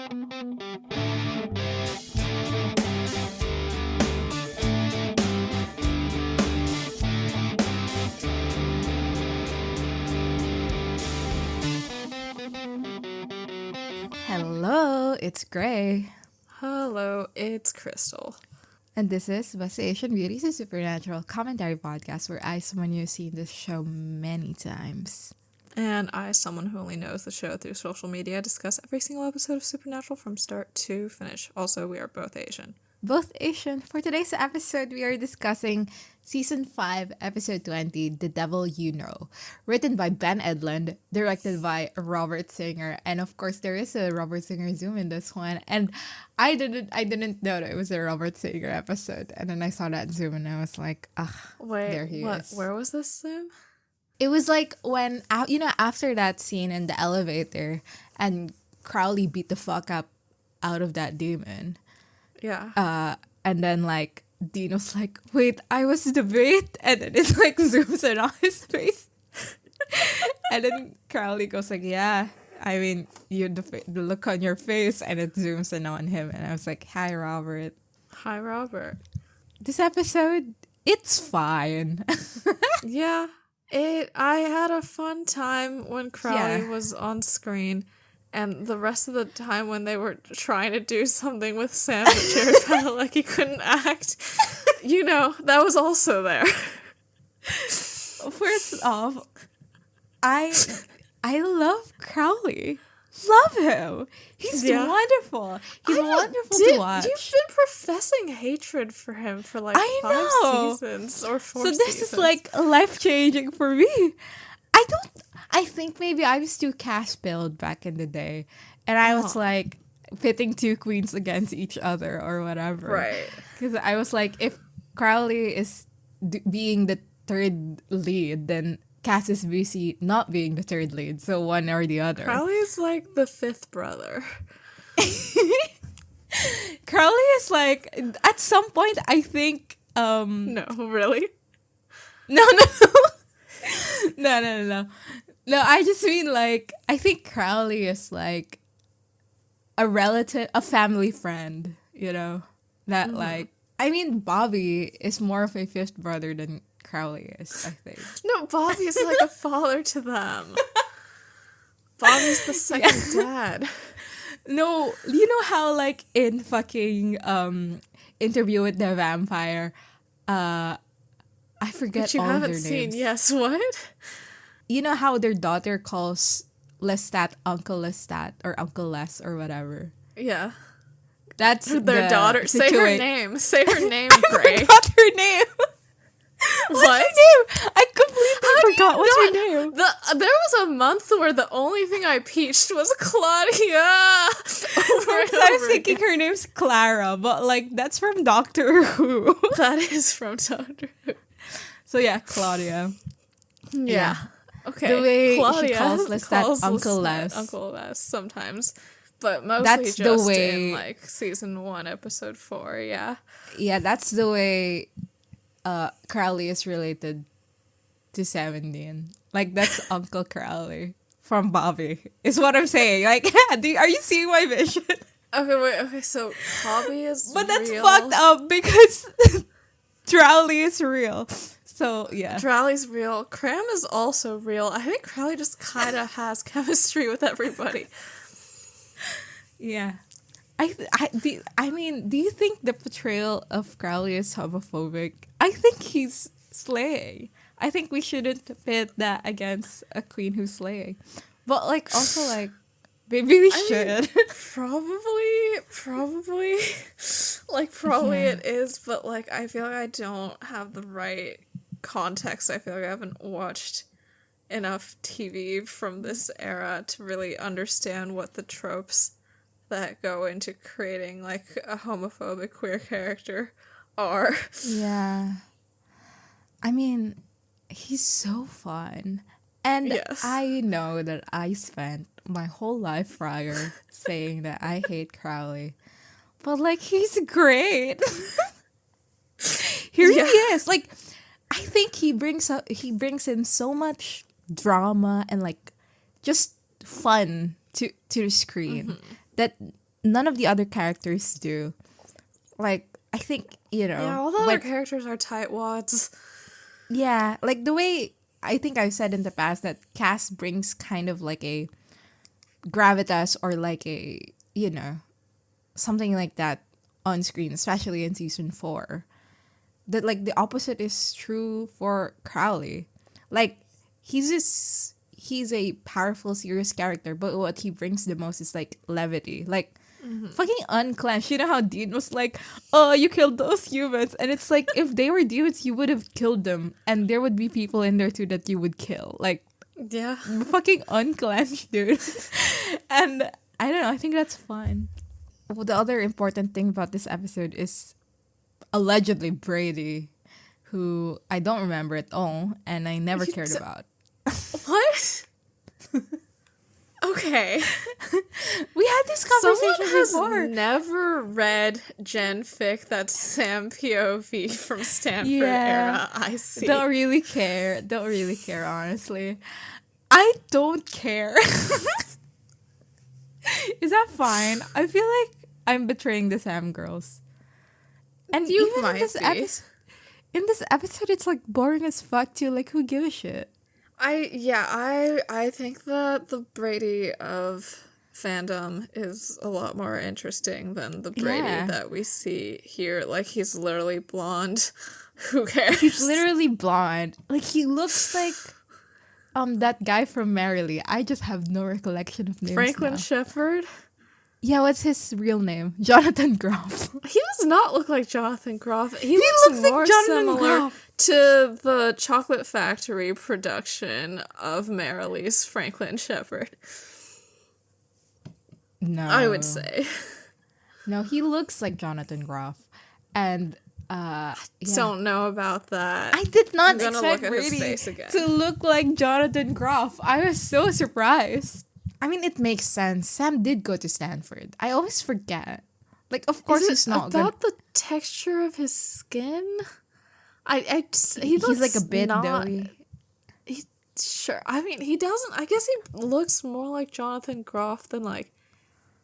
Hello, it's Gray. Hello, it's Crystal. And this is Best Asian Beauty, a supernatural commentary podcast where I, someone who's seen this show many times. And I, someone who only knows the show through social media, discuss every single episode of Supernatural from start to finish. Also, we are both Asian. Both Asian. For today's episode, we are discussing Season 5, Episode 20, The Devil You Know. Written by Ben Edlund, directed by Robert Singer. And of course, there is a Robert Singer Zoom in this one. And I didn't know that it was a Robert Singer episode. And then I saw that Zoom and I was like, wait, there he is. Where was this Zoom? It was like when, after that scene in the elevator and Crowley beat the fuck up out of that demon. Yeah. And then like Dino's like, wait, I was the bait, and then it like zooms in on his face. And then Crowley goes like, yeah, I mean, the look on your face, and it zooms in on him, and I was like, hi Robert. Hi Robert. This episode, it's fine. Yeah. I had a fun time when Crowley was on screen. And the rest of the time when they were trying to do something with Sam that Jared Padalecki couldn't act, that was also there. First off, I love Crowley. Love him. He's wonderful. He's wonderful to watch. You've been professing hatred for him for like 5 seasons or 4 seasons. So this is like life-changing for me. I think maybe I was too cast-built back in the day. And I was like pitting two queens against each other or whatever. Right. Because I was like, if Crowley is being the third lead, then Cass is busy not being the third lead. So one or the other. Crowley is like the fifth brother. Crowley is like, at some point, I think... No, really? No. No, I just mean like, I think Crowley is like a relative, a family friend, that like, I mean, Bobby is more of a fifth brother than Crowley is, I think. No, Bobby is like a father to them. Bobby's the second dad. No, you know how like in fucking Interview with the Vampire, I forget you all their haven't names. seen, yes, what? You know how their daughter calls Lestat Uncle Lestat or Uncle Les or whatever? Yeah. That's their daughter. Say her name. Say her name, Gray. I forgot her name. What's her name? I completely forgot what's her name. There was a month where the only thing I peached was Claudia. I was thinking her name's Clara, but like that's from Doctor Who. That is from Doctor Who. So yeah, Claudia. Yeah. Okay. The way Claudia she calls Lestat Uncle Les. Uncle Les sometimes. But mostly that's just the way, in like season 1, episode 4, yeah. Yeah, that's the way Crowley is related to 17. Like that's Uncle Crowley from Bobby. Is what I'm saying. Like, are you seeing my vision? Okay, so Bobby is But that's real. fucked up because Crowley is real. So, yeah. Crowley's real. Cram is also real. I think Crowley just kind of has chemistry with everybody. Yeah. I mean, do you think the portrayal of Crowley is homophobic? I think he's slaying. I think we shouldn't pit that against a queen who's slaying. But, like, also, like, maybe we should. Mean, probably. Like, probably it is, but, like, I feel like I don't have the right context. I feel like I haven't watched enough TV from this era to really understand what the tropes that go into creating like a homophobic queer character are. Yeah. I mean, he's so fun. And yes. I know that I spent my whole life prior saying that I hate Crowley. But like he's great. He really is. Like I think he brings in so much drama and like just fun to the screen that none of the other characters do. Like, I think, Yeah, all the other characters are tightwads. yeah, like the way I think I've said in the past that Cass brings kind of like a gravitas or like a, something like that on screen, especially in season 4. That like the opposite is true for Crowley. Like he's a powerful, serious character, but what he brings the most is like levity. Like fucking unclenched. You know how Dean was like, "Oh, you killed those humans," and it's like if they were dudes, you would have killed them, and there would be people in there too that you would kill. Like Yeah. fucking unclenched, dude. And I don't know. I think that's fun. Well, the other important thing about this episode is allegedly Brady, who I don't remember at all, and I never cared about. What? Okay. We had this Someone conversation has before. never read Gen Fic that's Sam POV from Stanford Yeah. era. I see. Don't really care. Don't really care, honestly. I don't care. Is that fine? I feel like I'm betraying the Sam girls. And You even might be. in this episode, it's like boring as fuck too. Like, who gives a shit? I think that the Brady of fandom is a lot more interesting than the Brady Yeah. that we see here. Like, he's literally blonde. Who cares? He's literally blonde. Like, he looks like that guy from Merrily. I just have no recollection of names Franklin now. Shepard. Yeah, what's his real name? Jonathan Groff. He does not look like Jonathan Groff. He looks looks like more Jonathan similar Groff. to the Chocolate Factory production of Merrily's Franklin Shepard. No. I would say. No, he looks like Jonathan Groff. And yeah. Don't know about that. I did not I'm gonna expect look at his Brady face again. to look like Jonathan Groff. I was so surprised. I mean, it makes sense. Sam did go to Stanford. I always forget. Like, of course Is it he's not about the texture of his skin? He's like a bit doughy. Sure. I mean, he doesn't. I guess he looks more like Jonathan Groff than like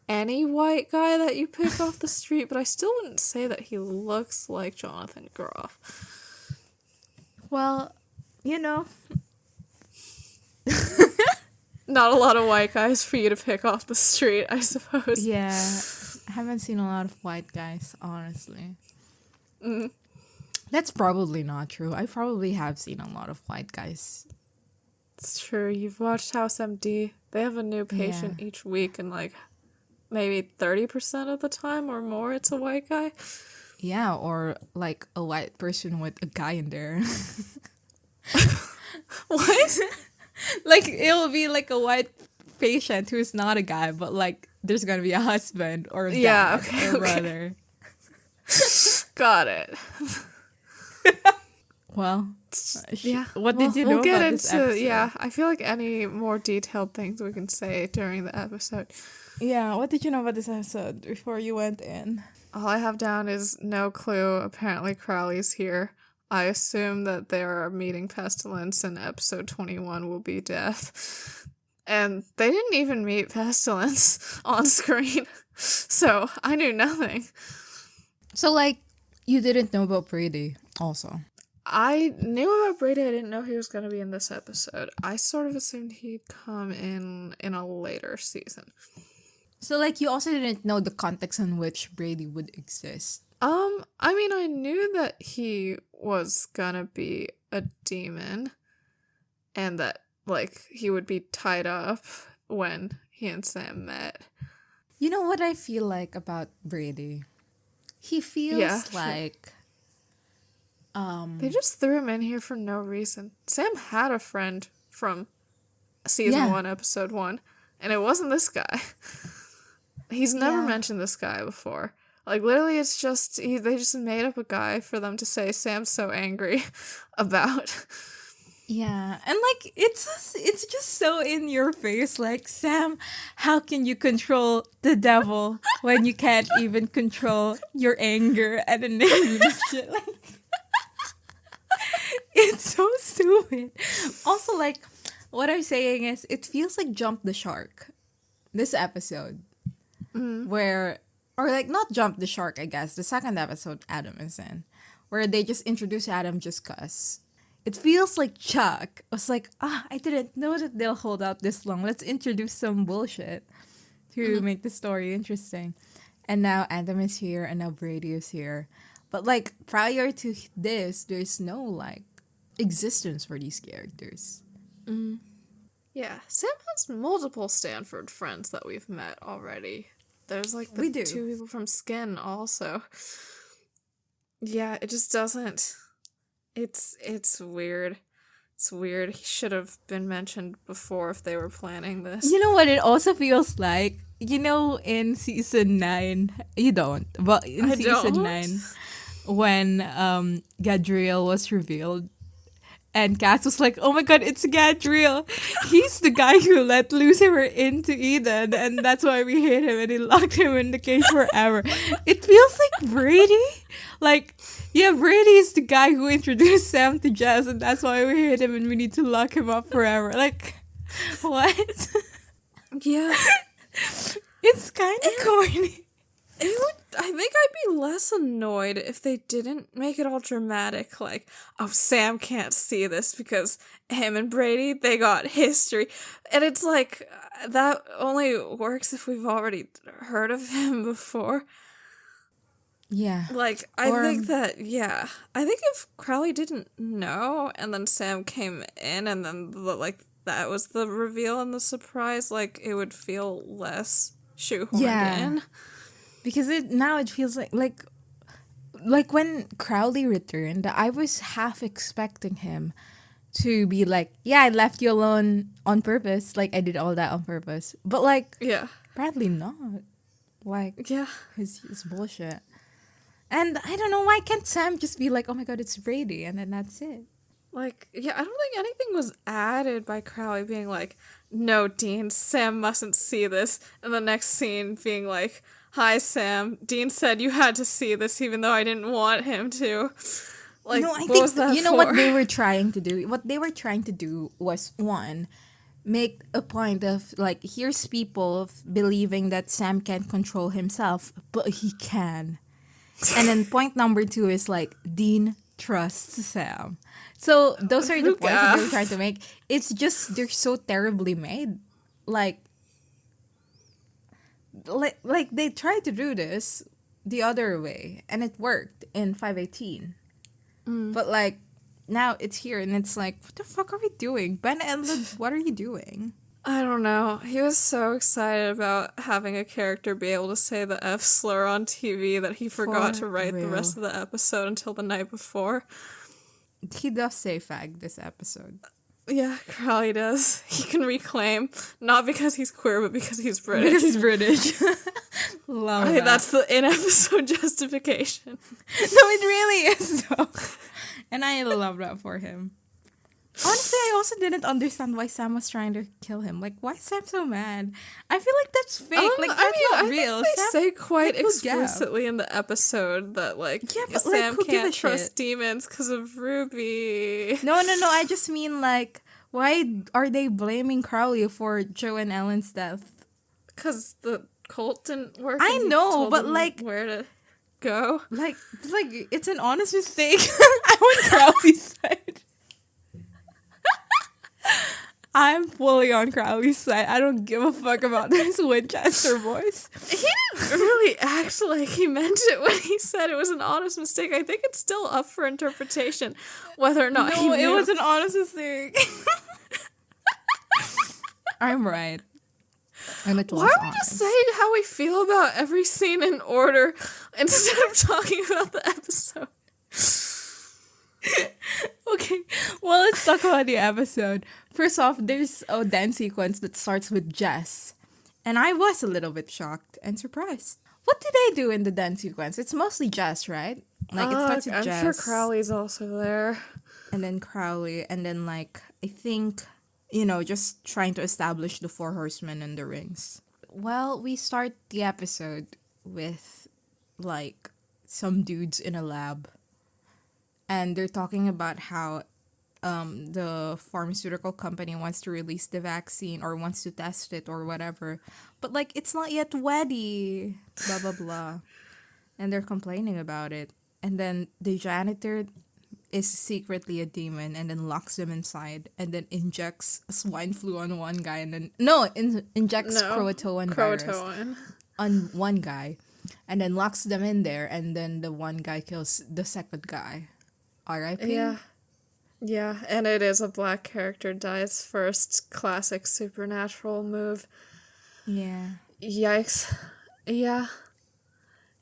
any white guy that you pick off the street. But I still wouldn't say that he looks like Jonathan Groff. Well, Not a lot of white guys for you to pick off the street, I suppose. yeah. I haven't seen a lot of white guys, honestly. That's probably not true. I probably have seen a lot of white guys. It's true. You've watched House MD. They have a new patient each week, and like maybe 30% of the time or more, it's a white guy. Yeah, or like a white person with a guy in there. What? Like, it'll be like a white patient who's not a guy, but like there's gonna be a husband or a dad Yeah, okay, or okay. brother. Got it. Well, Yeah. what did you know We'll get about this into episode? yeah. I feel like any more detailed things we can say during the episode. Yeah, what did you know about this episode before you went in? All I have down is no clue. Apparently Crowley's here. I assume that they are meeting Pestilence and episode 21 will be death. And they didn't even meet Pestilence on screen. So I knew nothing. So, like, you didn't know about Brady also. I knew about Brady. I didn't know he was going to be in this episode. I sort of assumed he'd come in a later season. So, like, you also didn't know the context in which Brady would exist. I mean, I knew that he was gonna be a demon and that, like, he would be tied up when he and Sam met. You know what I feel like about Brady? He feels Yeah, sure. like... They just threw him in here for no reason. Sam had a friend from season Yeah. 1, episode 1, and it wasn't this guy. He's never Yeah. mentioned this guy before. Like, literally, it's just, they just made up a guy for them to say Sam's so angry about. Yeah, and like it's just so in your face. Like, Sam, how can you control the devil when you can't even control your anger and then shit? Like, it's so stupid. Also, like, what I'm saying is, it feels like Jump the Shark. This episode, where, or like not jump the shark, I guess, the second episode Adam is in, where they just introduce Adam just cuz. It feels like Chuck was like, I didn't know that they'll hold out this long. Let's introduce some bullshit to make the story interesting. And now Adam is here, and now Brady is here. But like prior to this, there's no like existence for these characters. Yeah, Sam has multiple Stanford friends that we've met already. There's like We the do. two people from Skin also. Yeah, it just doesn't. It's weird. It's weird. He should have been mentioned before if they were planning this. You know what it also feels like? You know, in season 9, you don't, but in I season don't. 9, when Gadriel was revealed, and Cass was like, oh my god, it's Gadriel. He's the guy who let Lucifer into Eden, and that's why we hate him, and he locked him in the cage forever. It feels like Brady. Like, yeah, Brady is the guy who introduced Sam to Jess, and that's why we hate him, and we need to lock him up forever. Like, what? Yeah. It's kind of corny. I think I'd be less annoyed if they didn't make it all dramatic, like, oh, Sam can't see this because him and Brady, they got history. And it's like, that only works if we've already heard of him before. Yeah. Like, I think if Crowley didn't know, and then Sam came in, and then, that was the reveal and the surprise, like, it would feel less shoehorned in. Because it feels like when Crowley returned, I was half expecting him to be like, yeah, I left you alone on purpose. Like, I did all that on purpose. But, like, Bradley not. Like, his bullshit. And I don't know, why can't Sam just be like, oh my god, it's Brady, and then that's it? Like, yeah, I don't think anything was added by Crowley being like, no, Dean, Sam mustn't see this. And the next scene being like, hi, Sam. Dean said you had to see this even though I didn't want him to. Like, no, I what think, was that you know for? what they were trying to do? What they were trying to do was, one, make a point of, like, here's people believing that Sam can't control himself, but he can. And then point number 2 is, like, Dean trusts Sam. So those are the points that they were trying to make. It's just, they're so terribly made. Like they tried to do this the other way, and it worked in 518. But like now it's here, and it's like, what the fuck are we doing, Ben Edlund? What are you doing? I don't know. He was so excited about having a character be able to say the F slur on TV that he forgot to write the rest of the episode until the night before. He does say fag this episode. Yeah, Crowley does. He can reclaim, not because he's queer, but because he's British. Because he's British. Love that. That's the in-episode justification. No, it really is, though. And I love that for him. Honestly, I also didn't understand why Sam was trying to kill him. Like, why is Sam so mad? I feel like that's fake. Like, that's not real. Think they Sam, say quite like, explicitly in the episode that, like, yeah, but, Sam like, can't trust demons because of Ruby. No. I just mean, like, why are they blaming Crowley for Joe and Ellen's death? Because the cult didn't work. I and know, told but, them like, where to go. Like, it's an honest mistake. I want Crowley's side. I'm fully on Crowley's side. I don't give a fuck about this Winchester voice. He didn't really act like he meant it when he said it was an honest mistake. I think it's still up for interpretation whether or not he knew. It was an honest mistake. I'm right. And it was Why are we honest. just saying how we feel about every scene in order instead of talking about the episode? Okay, well, let's talk about the episode. First off, there's a dance sequence that starts with Jess. And I was a little bit shocked and surprised. What did they do in the dance sequence? It's mostly Jess, right? Like, it starts with Jess. I'm sure Crowley's also there. And then Crowley. And then, like, I think, just trying to establish the 4 horsemen and the rings. Well, we start the episode with, like, some dudes in a lab. And they're talking about how the pharmaceutical company wants to release the vaccine or wants to test it or whatever, but like it's not yet ready, blah blah blah, and they're complaining about it. And then the janitor is secretly a demon and then locks them inside and then injects swine flu on one guy and then injects Croatoan virus Croatoan. on one guy and then locks them in there, and then the one guy kills the second guy. R.I.P. Yeah, and it is a black character dies first. Classic supernatural move. Yeah. Yikes. Yeah.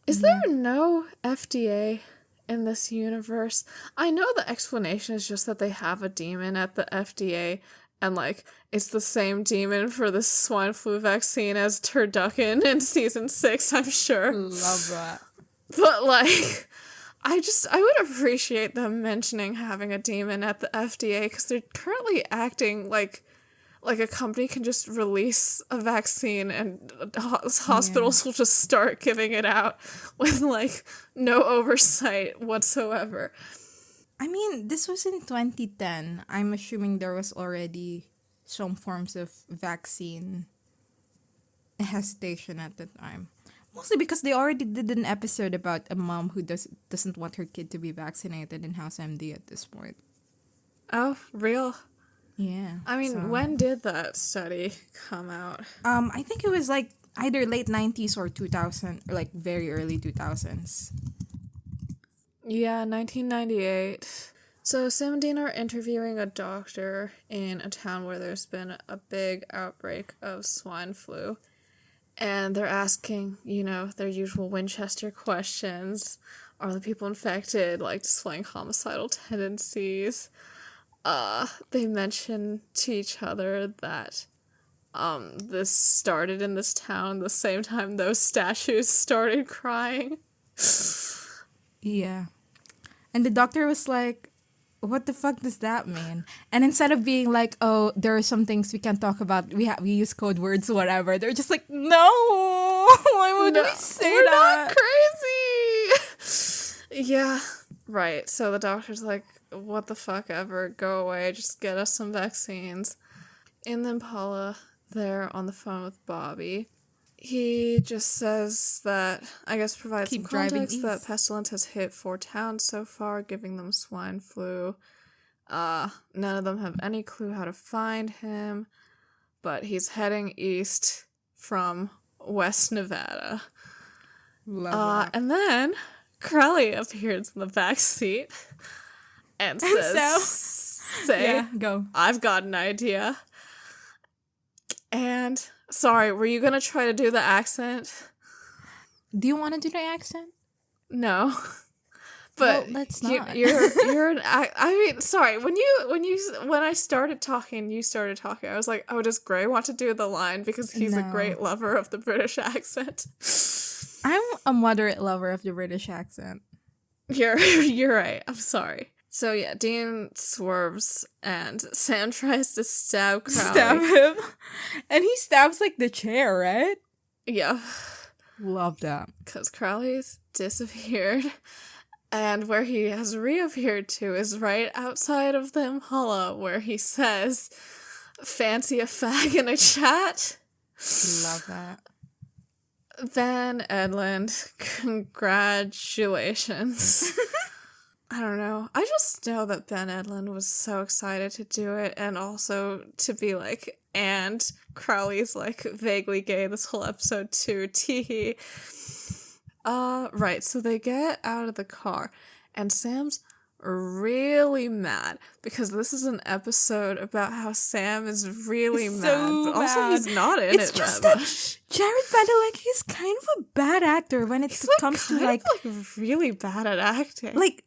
Is there no FDA in this universe? I know the explanation is just that they have a demon at the FDA, and like it's the same demon for the swine flu vaccine as Turducken in season 6, I'm sure. Love that. But like I would appreciate them mentioning having a demon at the FDA, because they're currently acting like a company can just release a vaccine and hospitals will just start giving it out with like no oversight whatsoever. I mean, this was in 2010. I'm assuming there was already some forms of vaccine hesitation at the time. Mostly because they already did an episode about a mom who doesn't want her kid to be vaccinated in House MD at this point. Oh, real? Yeah. I mean, when did that study come out? I think it was like either late 90s or 2000, or like very early 2000s. Yeah, 1998. So Sam and Dean are interviewing a doctor in a town where there's been a big outbreak of swine flu. And they're asking, their usual Winchester questions. Are the people infected, like, displaying homicidal tendencies? They mention to each other that this started in this town the same time those statues started crying. Yeah. And the doctor was like, what the fuck does that mean? And instead of being like, oh, there are some things we can't talk about, we use code words, whatever, they're just like, no, why would we say we're that? Not crazy. Yeah. Right. So the doctor's like, what the fuck ever, go away, just get us some vaccines. And then Paula, there on the phone with Bobby, he just says that, I guess provides some context that pestilence has hit 4 towns so far, giving them swine flu. None of them have any clue how to find him, but he's heading east from West Nevada. Love that. And then Crowley appears in the back seat and says, go. I've got an idea. And, sorry, were you going to try to do the accent? Do you want to do the accent? No. But well, let's not. I mean, sorry, when I started talking, you started talking. I was like, oh, does Gray want to do the line because he's a great lover of the British accent? I'm a moderate lover of the British accent. You're right. I'm sorry. So yeah, Dean swerves and Sam tries to stab Crowley. Stab him. And he stabs like the chair, right? Yeah. Love that. Because Crowley's disappeared. And where he has reappeared to is right outside of the Impala, where he says, fancy a fag in a chat. Love that. Ben Edlund, congratulations. I don't know. I just know that Ben Edlund was so excited to do it, and also to be like, and Crowley's like vaguely gay this whole episode too. Teehee. Right, so they get out of the car, and Sam's really mad because this is an episode about how Sam is really mad, but also he's not in it that much. Jared Padalecki is kind of a bad actor when it comes to like really bad at acting. Like,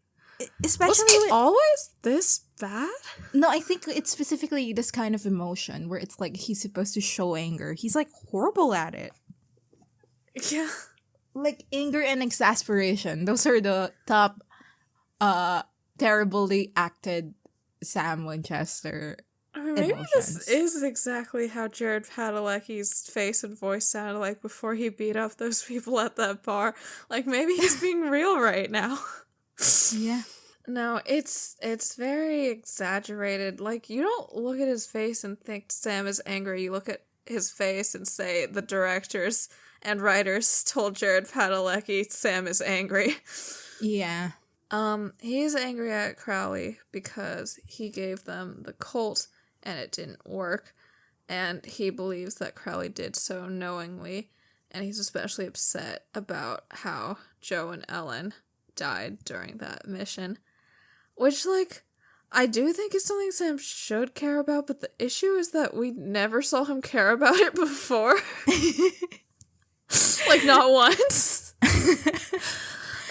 especially was he always this bad? No, I think it's specifically this kind of emotion where it's like he's supposed to show anger. He's like horrible at it. Yeah. Like anger and exasperation. Those are the top terribly acted Sam Winchester maybe emotions. This is exactly how Jared Padalecki's face and voice sounded like before he beat up those people at that bar. Like maybe he's being real right now. Yeah. No, it's very exaggerated. Like, you don't look at his face and think Sam is angry. You look at his face and say the directors and writers told Jared Padalecki Sam is angry. Yeah. He is angry at Crowley because he gave them the cult and it didn't work, and he believes that Crowley did so knowingly, and he's especially upset about how Joe and Ellen died during that mission. Which, like, I do think is something Sam should care about, but the issue is that we never saw him care about it before. Like, not once.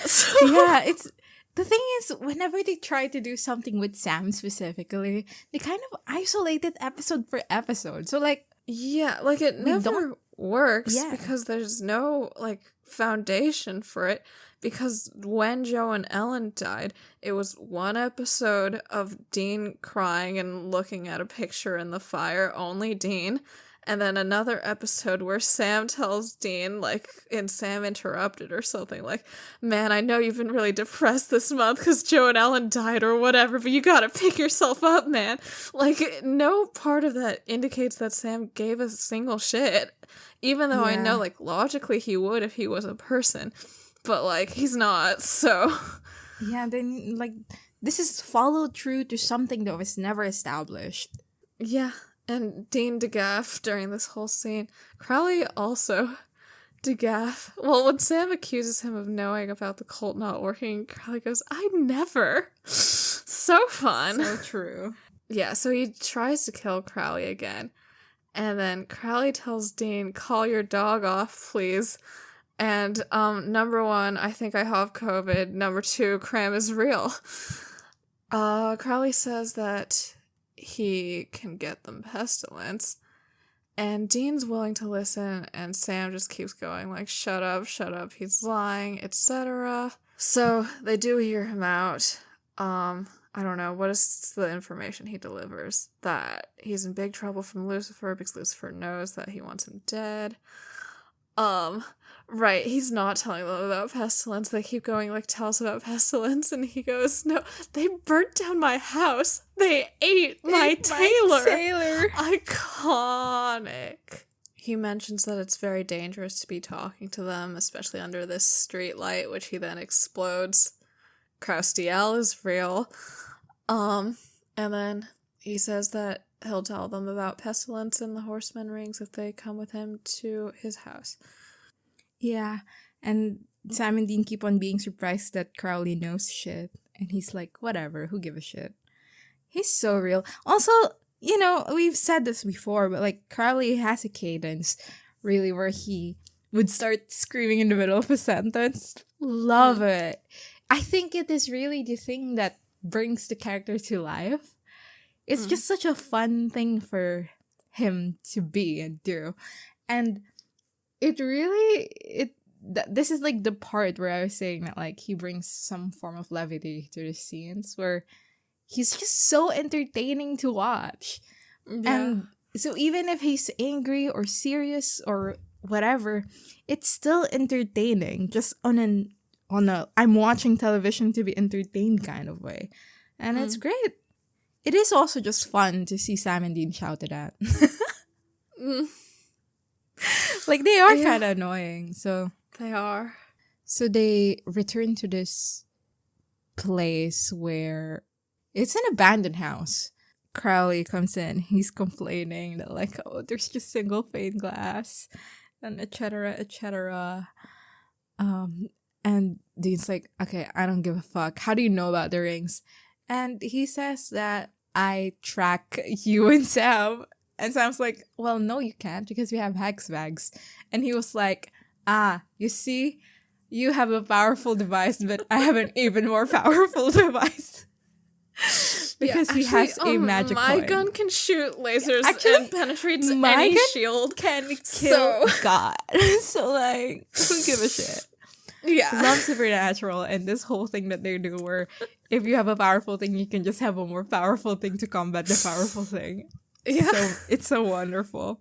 So, Yeah, it's the thing is, whenever they try to do something with Sam specifically, they kind of isolate it episode for episode. So like, yeah, like, it we never don't works yeah. because there's no, like, foundation for it. Because when Joe and Ellen died, it was one episode of Dean crying and looking at a picture in the fire, only Dean. And then another episode where Sam tells Dean, like, in Sam Interrupted or something, like, man, I know you've been really depressed this month because Joe and Ellen died or whatever, but you gotta pick yourself up, man. Like, no part of that indicates that Sam gave a single shit. Even though I know, Yeah. like, logically he would if he was a person. But, like, he's not, so... Yeah, then like this is follow through to something that was never established. Yeah, and Dean DeGaff during this whole scene. Crowley also DeGaff. Well, when Sam accuses him of knowing about the cult not working, Crowley goes, I never. So fun. So true. Yeah, so he tries to kill Crowley again. And then Crowley tells Dean, call your dog off, please. And number one, I think I have COVID. Number two, cram is real. Crowley says that he can get them pestilence. And Dean's willing to listen, and Sam just keeps going, like, shut up, he's lying, etc. So they do hear him out. I don't know, what is the information he delivers? That he's in big trouble from Lucifer because Lucifer knows that he wants him dead. Right, he's not telling them about pestilence. They keep going, like, tell us about pestilence, and he goes, no, they burnt down my house. They ate my tailor. Iconic. He mentions that it's very dangerous to be talking to them, especially under this street light, which he then explodes. Kraustiel is real. And then he says that he'll tell them about pestilence and the horsemen rings if they come with him to his house. Yeah, and Sam and Dean keep on being surprised that Crowley knows shit, and he's like, whatever, who give a shit? He's so real. Also, you know, we've said this before, but like Crowley has a cadence, really, where he would start screaming in the middle of a sentence. Love it. I think it is really the thing that brings the character to life. It's just such a fun thing for him to be and do. And this is like the part where I was saying that like he brings some form of levity to the scenes where he's just so entertaining to watch. Yeah. And so even if he's angry or serious or whatever, it's still entertaining, just on a I'm watching television to be entertained kind of way. And it's great. It is also just fun to see Sam and Dean shouted at. Like, they are kind of annoying, so... They are. So they return to this place where... It's an abandoned house. Crowley comes in. He's complaining that, like, oh, there's just single pane glass, and etc., etc. And Dean's like, okay, I don't give a fuck. How do you know about the rings? And he says that I track you and Sam. And Sam's like, well, no, you can't because we have hex bags. And he was like, you see, you have a powerful device, but I have an even more powerful device. Because he has a magic my coin. gun can shoot lasers Actually, and penetrates my any gun shield. Can kill God. So, like, who give a shit? Yeah. Love Supernatural and this whole thing that they do where if you have a powerful thing, you can just have a more powerful thing to combat the powerful thing. Yeah. So it's so wonderful.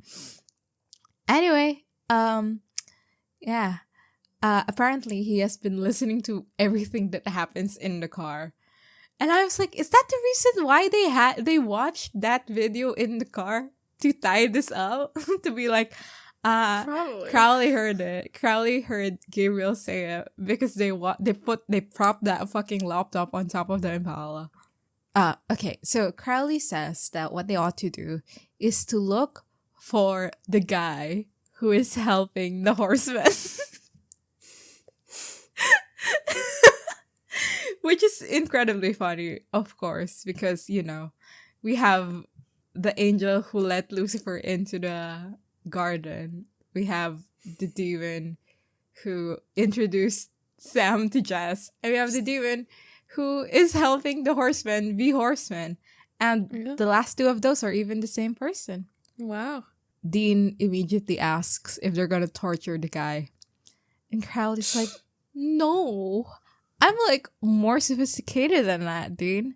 Anyway, apparently he has been listening to everything that happens in the car. And I was like, is that the reason why they watched that video in the car to tie this up? To be like, Probably. Crowley heard it. Crowley heard Gabriel say it because they propped that fucking laptop on top of the Impala. Okay, so Crowley says that what they ought to do is to look for the guy who is helping the horseman. Which is incredibly funny, of course, because, we have the angel who let Lucifer into the garden. We have the demon who introduced Sam to Jess. And we have the demon who is helping the horseman be horsemen. And the last two of those are even the same person. Wow. Dean immediately asks if they're gonna torture the guy. And Crowley's like, no. I'm like more sophisticated than that, Dean.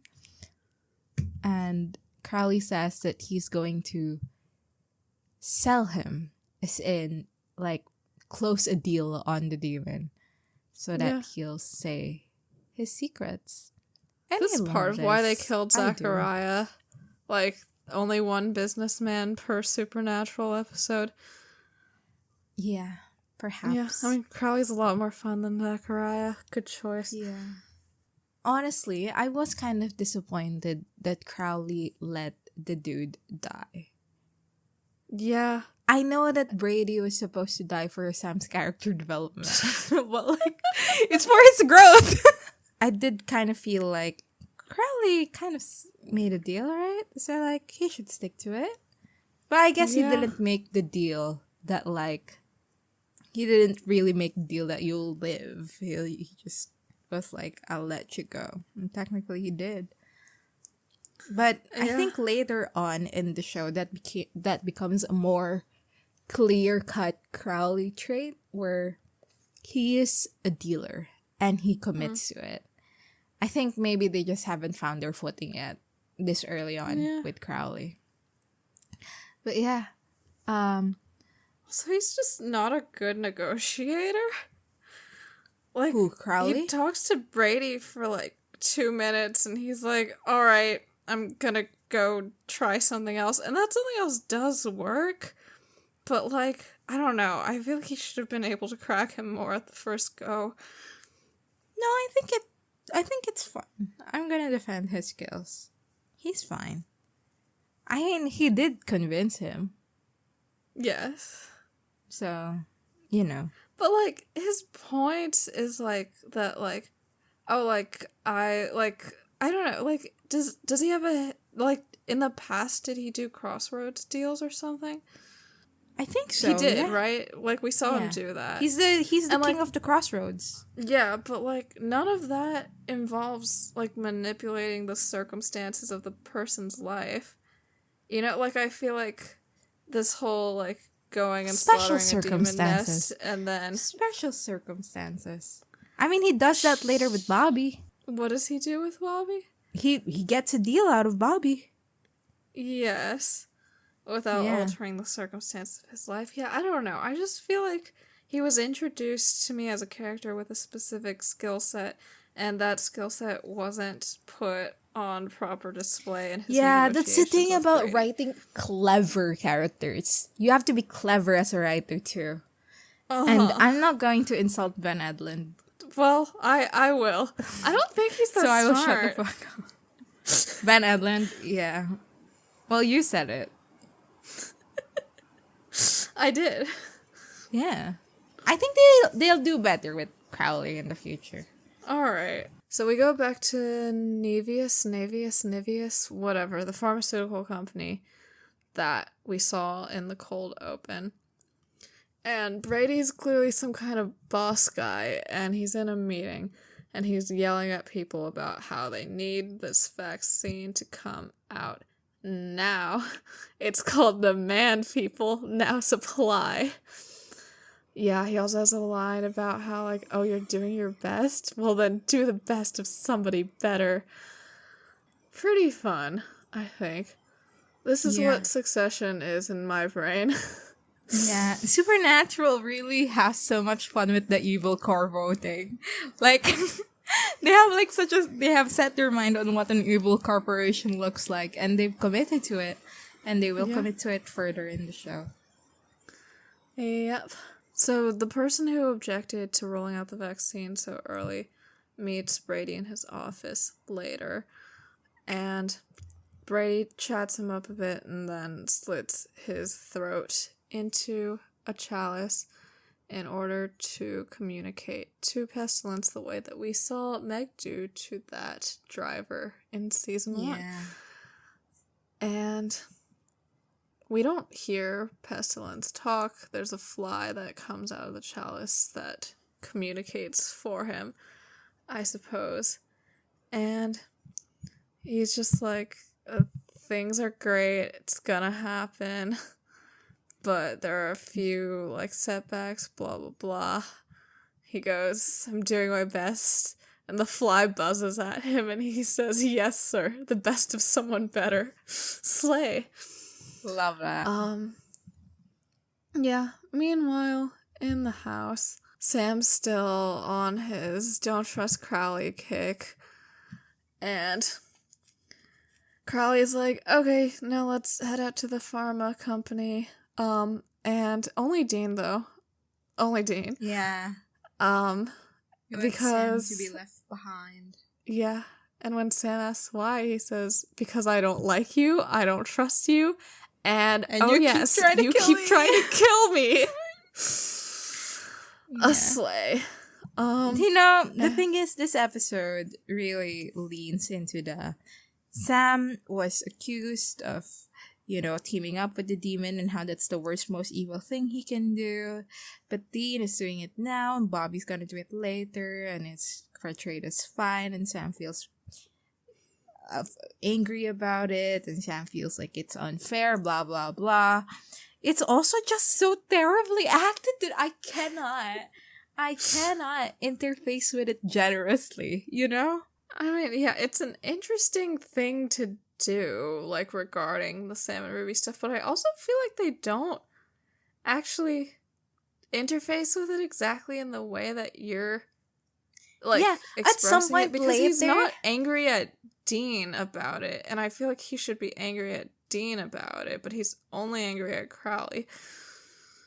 And Crowley says that he's going to sell him, as in, like, close a deal on the demon so that he'll say his secrets. And this is part of why they killed Zachariah. Like, only one businessman per supernatural episode. Yeah, perhaps. Yeah, I mean, Crowley's a lot more fun than Zachariah. Good choice. Yeah. Honestly, I was kind of disappointed that Crowley let the dude die. Yeah. I know that Brady was supposed to die for Sam's character development, but like, it's for his growth. I did kind of feel like Crowley kind of made a deal, right? So like, he should stick to it. But I guess he didn't make the deal that like, he didn't really make the deal that you'll live. He just was like, I'll let you go. And technically he did. But I think later on in the show that becomes a more clear-cut Crowley trait where he is a dealer and he commits to it. I think maybe they just haven't found their footing yet this early on with Crowley. But yeah. So he's just not a good negotiator? Like, who, Crowley? He talks to Brady for like 2 minutes and he's like, alright, I'm gonna go try something else. And that something else does work. But like, I don't know. I feel like he should have been able to crack him more at the first go. No, I think it's fun. I'm gonna defend his skills. He's fine. I mean, he did convince him. Yes. So, But like, his point is like that, like, oh, like, I don't know, like, does he have a, like, in the past, did he do crossroads deals or something? I think so. He did, right? Like, we saw him do that. He's the king like, of the crossroads. Yeah, but like, none of that involves like manipulating the circumstances of the person's life. Like, I feel like this whole like going and special slaughtering a demon nest and then special circumstances. I mean, he does that later with Bobby. What does he do with Bobby? He gets a deal out of Bobby. Yes. Without altering the circumstances of his life. Yeah, I don't know. I just feel like he was introduced to me as a character with a specific skill set, and that skill set wasn't put on proper display in his that's the thing about Brady. writing clever characters. You have to be clever as a writer, too. And I'm not going to insult Ben Edlund. Well, I will. I don't think he's that so I will smart. shut the fuck up. Ben Edlund, yeah. Well, you said it. I did. Yeah. I think they'll do better with Crowley in the future. Alright. So we go back to Navius, whatever, the pharmaceutical company that we saw in the cold open. And Brady's clearly some kind of boss guy, and he's in a meeting, and he's yelling at people about how they need this vaccine to come out now. It's called the Man People Now Supply. Yeah, he also has a line about how, like, oh, you're doing your best? Well, then do the best of somebody better. Pretty fun, I think. This is what Succession is in my brain. Yeah, Supernatural really has so much fun with the evil core voting. Like, they have set their mind on what an evil corporation looks like, and they've committed to it, and they will commit to it further in the show. Yep. So the person who objected to rolling out the vaccine so early meets Brady in his office later, and Brady chats him up a bit and then slits his throat into a chalice in order to communicate to Pestilence the way that we saw Meg do to that driver in season 1. And we don't hear Pestilence talk. There's a fly that comes out of the chalice that communicates for him, I suppose. And he's just like, things are great, it's gonna happen, but there are a few, like, setbacks, blah, blah, blah. He goes, I'm doing my best, and the fly buzzes at him, and he says, yes, sir, the best of someone better. Slay. Love that. Yeah, meanwhile, in the house, Sam's still on his don't trust Crowley kick, and Crowley's like, okay, now let's head out to the pharma company. And only Dean, though. Only Dean. Yeah. Because Sam to be left behind. Yeah. And when Sam asks why, he says, because I don't like you, I don't trust you, and oh you yes, you keep trying to kill me. Yeah. A slay. The thing is, this episode really leans into the Sam was accused of, teaming up with the demon and how that's the worst, most evil thing he can do. But Dean is doing it now, and Bobby's gonna do it later, and it's portrayed as fine, and Sam feels angry about it, and Sam feels like it's unfair, blah, blah, blah. It's also just so terribly acted that I cannot interface with it generously, I mean, yeah, it's an interesting thing to do, like, regarding the Sam and Ruby stuff, but I also feel like they don't actually interface with it exactly in the way that you're, like, expressing at some point it, because later, he's not angry at Dean about it, and I feel like he should be angry at Dean about it, but he's only angry at Crowley.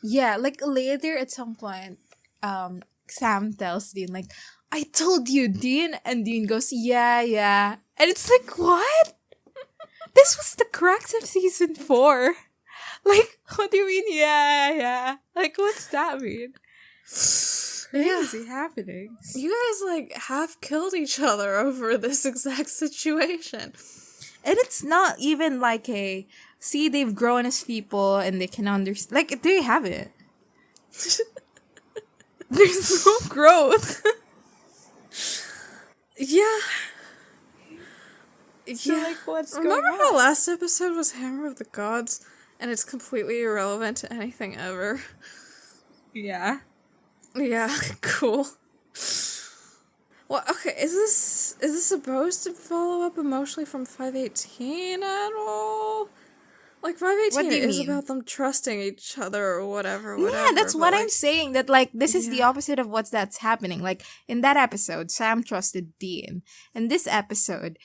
Yeah, like, later at some point, Sam tells Dean, like, I told you, Dean, and Dean goes, yeah, and it's like, what? This was the crux of season 4. Like, what do you mean, yeah? Like, what's that mean? Crazy happenings. You guys, like, half killed each other over this exact situation. And it's not even like see, they've grown as people and they can understand. Like, they haven't. There's no growth. Yeah. So, like, what's going Remember on? how last episode was Hammer of the Gods, and it's completely irrelevant to anything ever? Yeah. Yeah, cool. Well, okay, is this supposed to follow up emotionally from 518 at all? Like, 518 is about them trusting each other or whatever. Yeah, that's what I'm saying. That, like, this is the opposite of that's happening. Like, in that episode, Sam trusted Dean. In this episode,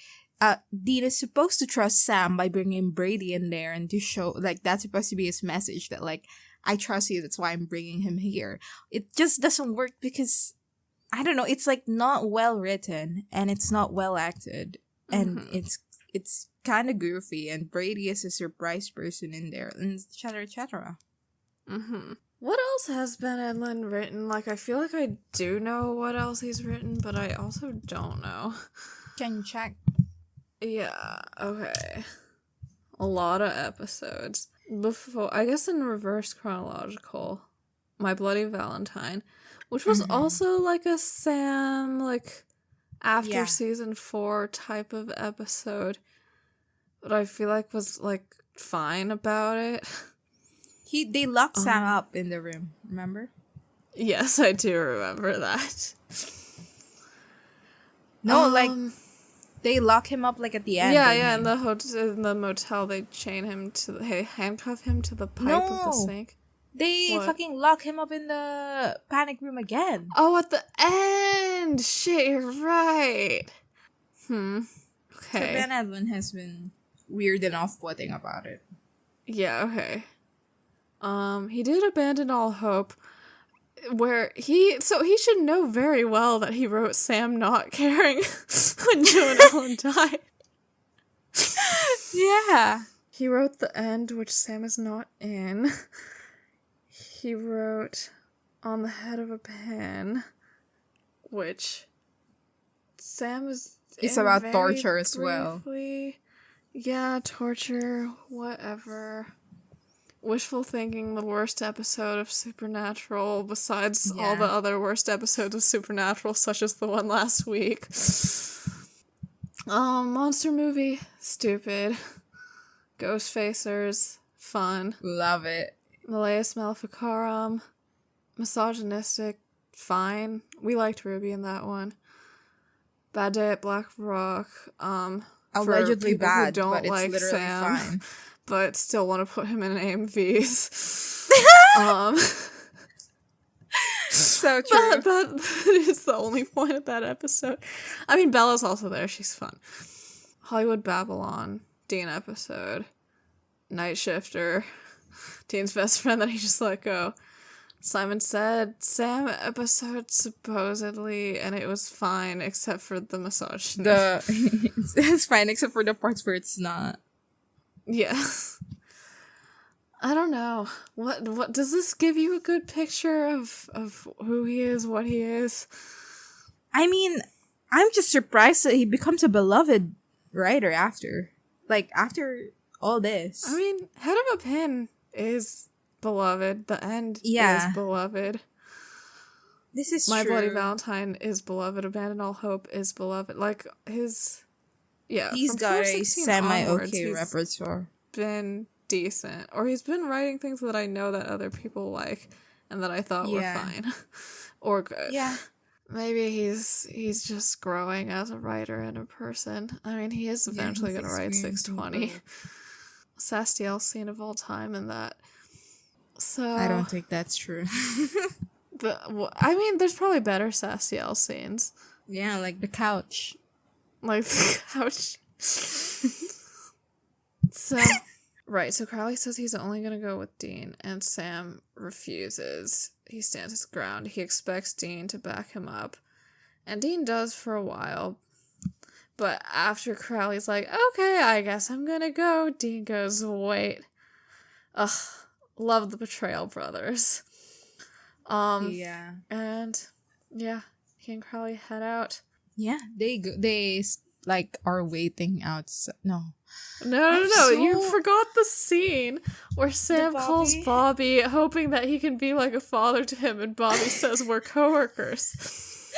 Dean is supposed to trust Sam by bringing Brady in there and to show, like, that's supposed to be his message that, like, I trust you, that's why I'm bringing him here. It just doesn't work because, I don't know, it's, like, not well written and it's not well acted. And it's kind of goofy, and Brady is a surprise person in there, and et cetera, et cetera. What else has Ben Edlund written? Like, I feel like I do know what else he's written, but I also don't know. Can you check? Yeah, okay. A lot of episodes. Before, I guess in reverse chronological, My Bloody Valentine, which was also, like, a Sam, like, after season 4 type of episode. But I feel like was, like, fine about it. They locked Sam up in the room, remember? Yes, I do remember that. No, like, they lock him up, like, at the end. Yeah, in the motel, they handcuff him to the pipe of the sink. They fucking lock him up in the panic room again. Oh, at the end! end. Shit, you're right. So Okay. Ben Edlund has been weird and off-putting about it. Yeah, okay. He did abandon all hope, where he should know very well that he wrote Sam not caring when Joe and Ellen died. Yeah. He wrote the end, which Sam is not in. He wrote On the Head of a Pin, which Sam is It's in about very torture as well. briefly. Yeah, torture, whatever. Wishful Thinking, the worst episode of Supernatural, besides all the other worst episodes of Supernatural, such as the one last week. Monster movie, stupid. Ghostfacers, fun. Love it. Malleus Maleficarum, misogynistic, fine. We liked Ruby in that one. Bad Day at Black Rock, Allegedly for people bad, who don't but it's like literally Sam, fine. but still want to put him in AMVs. So true. That is the only point of that episode. I mean, Bella's also there. She's fun. Hollywood Babylon, Dean episode. Night Shifter, Dean's best friend that he just let go. Simon Said, Sam episode supposedly, and it was fine except for the misogyny. It's fine except for the parts where it's not. Yeah. I don't know. What does this give you a good picture of who he is, what he is? I mean, I'm just surprised that he becomes a beloved writer after. Like, after all this. I mean, Head of a Pin is beloved. The End is beloved. This is My true. Bloody Valentine is beloved. Abandon All Hope is beloved. Like, his... Yeah, He's from got a 416 semi-okay he's repertoire. been decent. Or he's been writing things that I know that other people like and that I thought were fine. Or good. Yeah. Maybe he's just growing as a writer and a person. I mean, he is eventually going to write 620. Sastiel scene of all time and that. So I don't think that's true. I mean, there's probably better Sastiel scenes. Yeah, like the couch. Like the couch. So, right, so Crowley says he's only going to go with Dean, and Sam refuses. He stands his ground. He expects Dean to back him up. And Dean does for a while. But after Crowley's like, okay, I guess I'm going to go, Dean goes, wait. Ugh, love the Betrayal Brothers. Yeah. And, yeah, he and Crowley head out. Yeah, they like are waiting outside. No. No, you forgot the scene where Sam calls Bobby, hoping that he can be like a father to him, and Bobby says we're coworkers.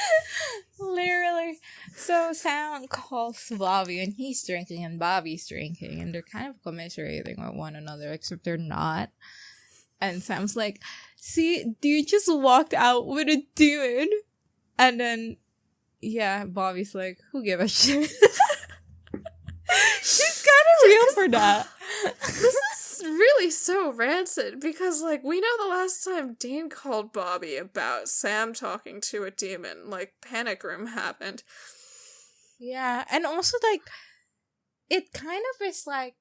Literally. So Sam calls Bobby, and he's drinking, and Bobby's drinking, and they're kind of commiserating with one another, except they're not. And Sam's like, see, dude just walked out with a dude. And then, yeah, Bobby's like, who give a shit? She's kind of real for that. This is really so rancid, because, like, we know the last time Dean called Bobby about Sam talking to a demon, like, Panic Room happened. Yeah, and also, like, it kind of is like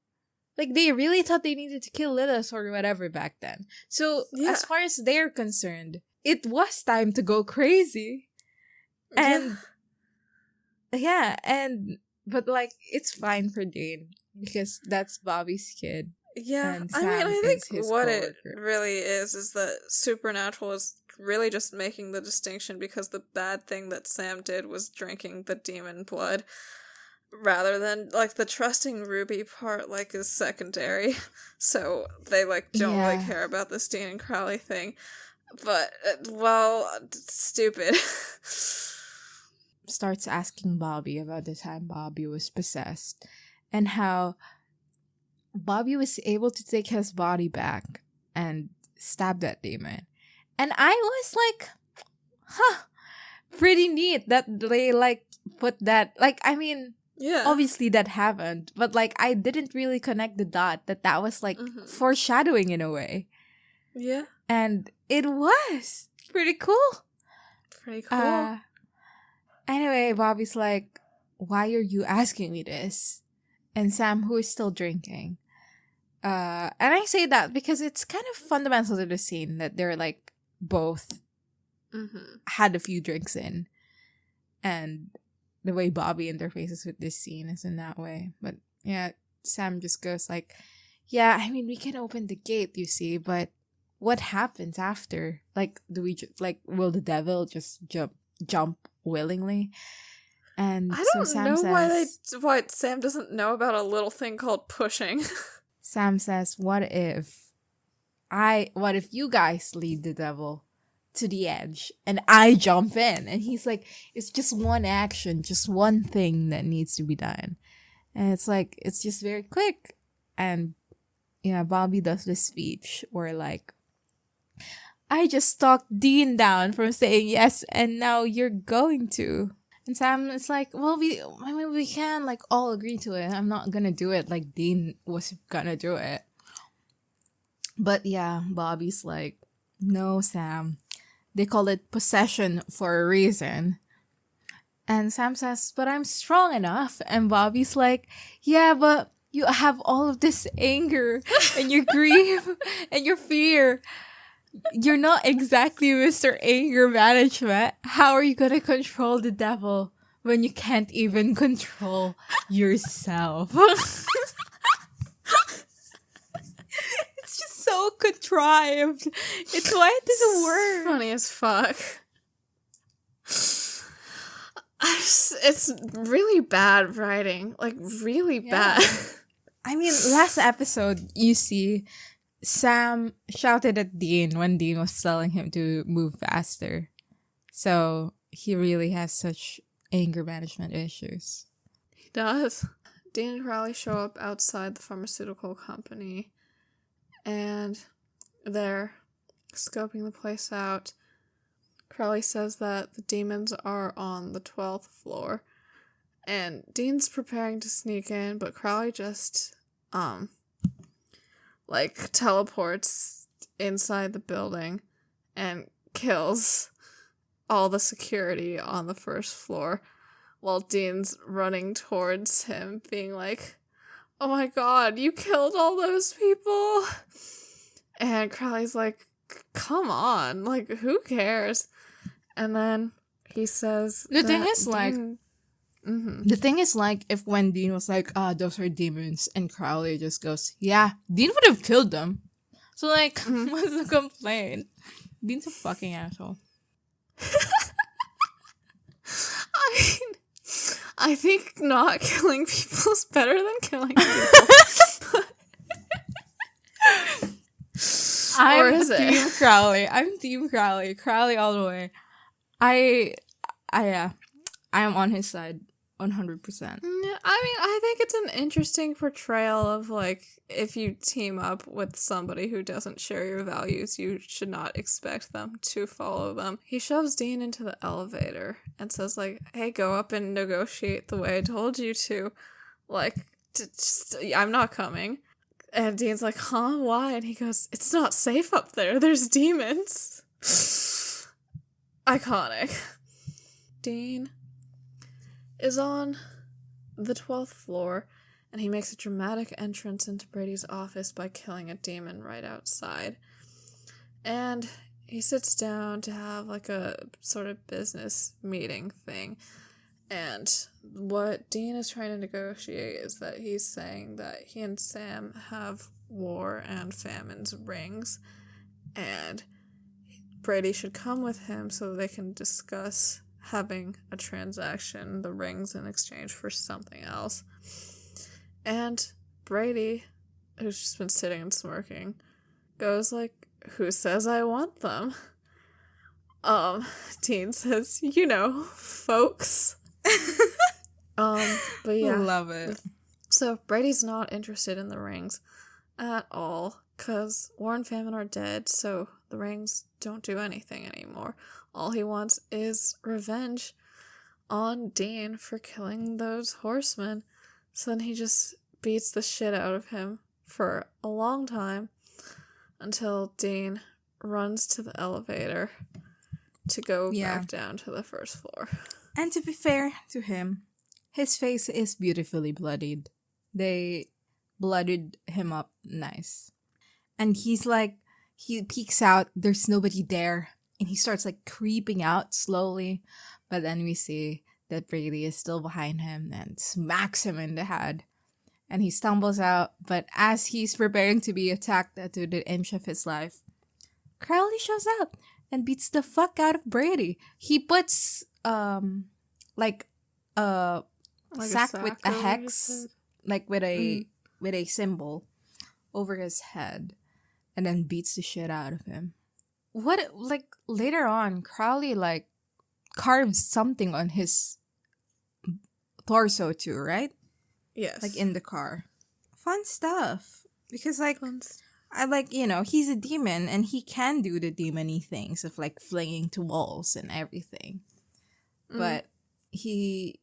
they really thought they needed to kill Lilith or whatever back then. So, as far as they're concerned, it was time to go crazy. And, but, like, it's fine for Dean, because that's Bobby's kid. Yeah, I mean, I think what it really is that Supernatural is really just making the distinction because the bad thing that Sam did was drinking the demon blood, rather than, like, the trusting Ruby part, like, is secondary. So they, like, don't really care about this Dean and Crowley thing. But, well, stupid. Starts asking Bobby about the time Bobby was possessed and how Bobby was able to take his body back and stab that demon. And I was like, pretty neat that they, like, put that, like, I mean, obviously that happened, but, like, I didn't really connect the dot that was, like, foreshadowing in a way. Yeah. And it was pretty cool. Pretty cool. Anyway, Bobby's like, why are you asking me this? And Sam, who is still drinking. And I say that because it's kind of fundamental to the scene that they're like both had a few drinks in. And the way Bobby interfaces with this scene is in that way. But yeah, Sam just goes like, yeah, I mean, we can open the gate, you see, but what happens after? Like, will the devil just jump willingly? And I so don't Sam know says, why Sam doesn't know about a little thing called pushing. Sam says, what if you guys lead the devil to the edge and I jump in? And he's like, it's just one action, just one thing that needs to be done. And it's like, it's just very quick. And yeah, Bobby does this speech where like, I just talked Dean down from saying yes, and now you're going to. And Sam is like, well, we can like all agree to it. I'm not gonna do it like Dean was gonna do it. But yeah, Bobby's like, no, Sam. They call it possession for a reason. And Sam says, but I'm strong enough. And Bobby's like, yeah, but you have all of this anger and your grief and your fear. You're not exactly Mr. Anger Management. How are you gonna control the devil when you can't even control yourself? It's just so contrived. It's why it doesn't work. Funny as fuck. It's really bad writing. Like, really bad. I mean, last episode, you see, Sam shouted at Dean when Dean was telling him to move faster. So he really has such anger management issues. He does. Dean and Crowley show up outside the pharmaceutical company and they're scoping the place out. Crowley says that the demons are on the 12th floor and Dean's preparing to sneak in, but Crowley just teleports inside the building and kills all the security on the first floor while Dean's running towards him being like, oh my god, you killed all those people? And Crowley's like, come on, like, who cares? And then he says the thing is like, if when Dean was like, those are demons, and Crowley just goes, yeah, Dean would have killed them. So like, what's the complaint? Dean's a fucking asshole. I mean, I think not killing people is better than killing people. I'm Team Crowley. I'm Team Crowley. Crowley all the way. I am on his side 100%. I mean, I think it's an interesting portrayal of, like, if you team up with somebody who doesn't share your values, you should not expect them to follow them. He shoves Dean into the elevator and says, like, hey, go up and negotiate the way I told you to. Like, I'm not coming. And Dean's like, huh, why? And he goes, it's not safe up there. There's demons. Iconic. Dean is on the 12th floor, and he makes a dramatic entrance into Brady's office by killing a demon right outside. And he sits down to have, like, a sort of business meeting thing. And what Dean is trying to negotiate is that he's saying that he and Sam have war and famine's rings, and Brady should come with him so they can discuss having a transaction, the rings in exchange for something else. And Brady, who's just been sitting and smirking, goes like, who says I want them? Dean says, you know, folks. But yeah. Love it. So Brady's not interested in the rings at all, because War and Famine are dead, so the rings don't do anything anymore. All he wants is revenge on Dean for killing those horsemen. So then he just beats the shit out of him for a long time until Dean runs to the elevator to go Yeah. back down to the first floor. And to be fair to him, his face is beautifully bloodied. They blooded him up nice. And he's like, he peeks out, there's nobody there. And he starts like creeping out slowly. But then we see that Brady is still behind him and smacks him in the head. And he stumbles out. But as he's preparing to be attacked to the inch of his life, Crowley shows up and beats the fuck out of Brady. He puts like a Like sack a with sack a over his hex, head? like with a symbol over his head, and then beats the shit out of him. What, like, later on, Crowley like carves something on his torso too, right? Yes. Like in the car. Fun stuff. Because like Fun stuff. I like, he's a demon and he can do the demon-y things of like flinging to walls and everything. But he's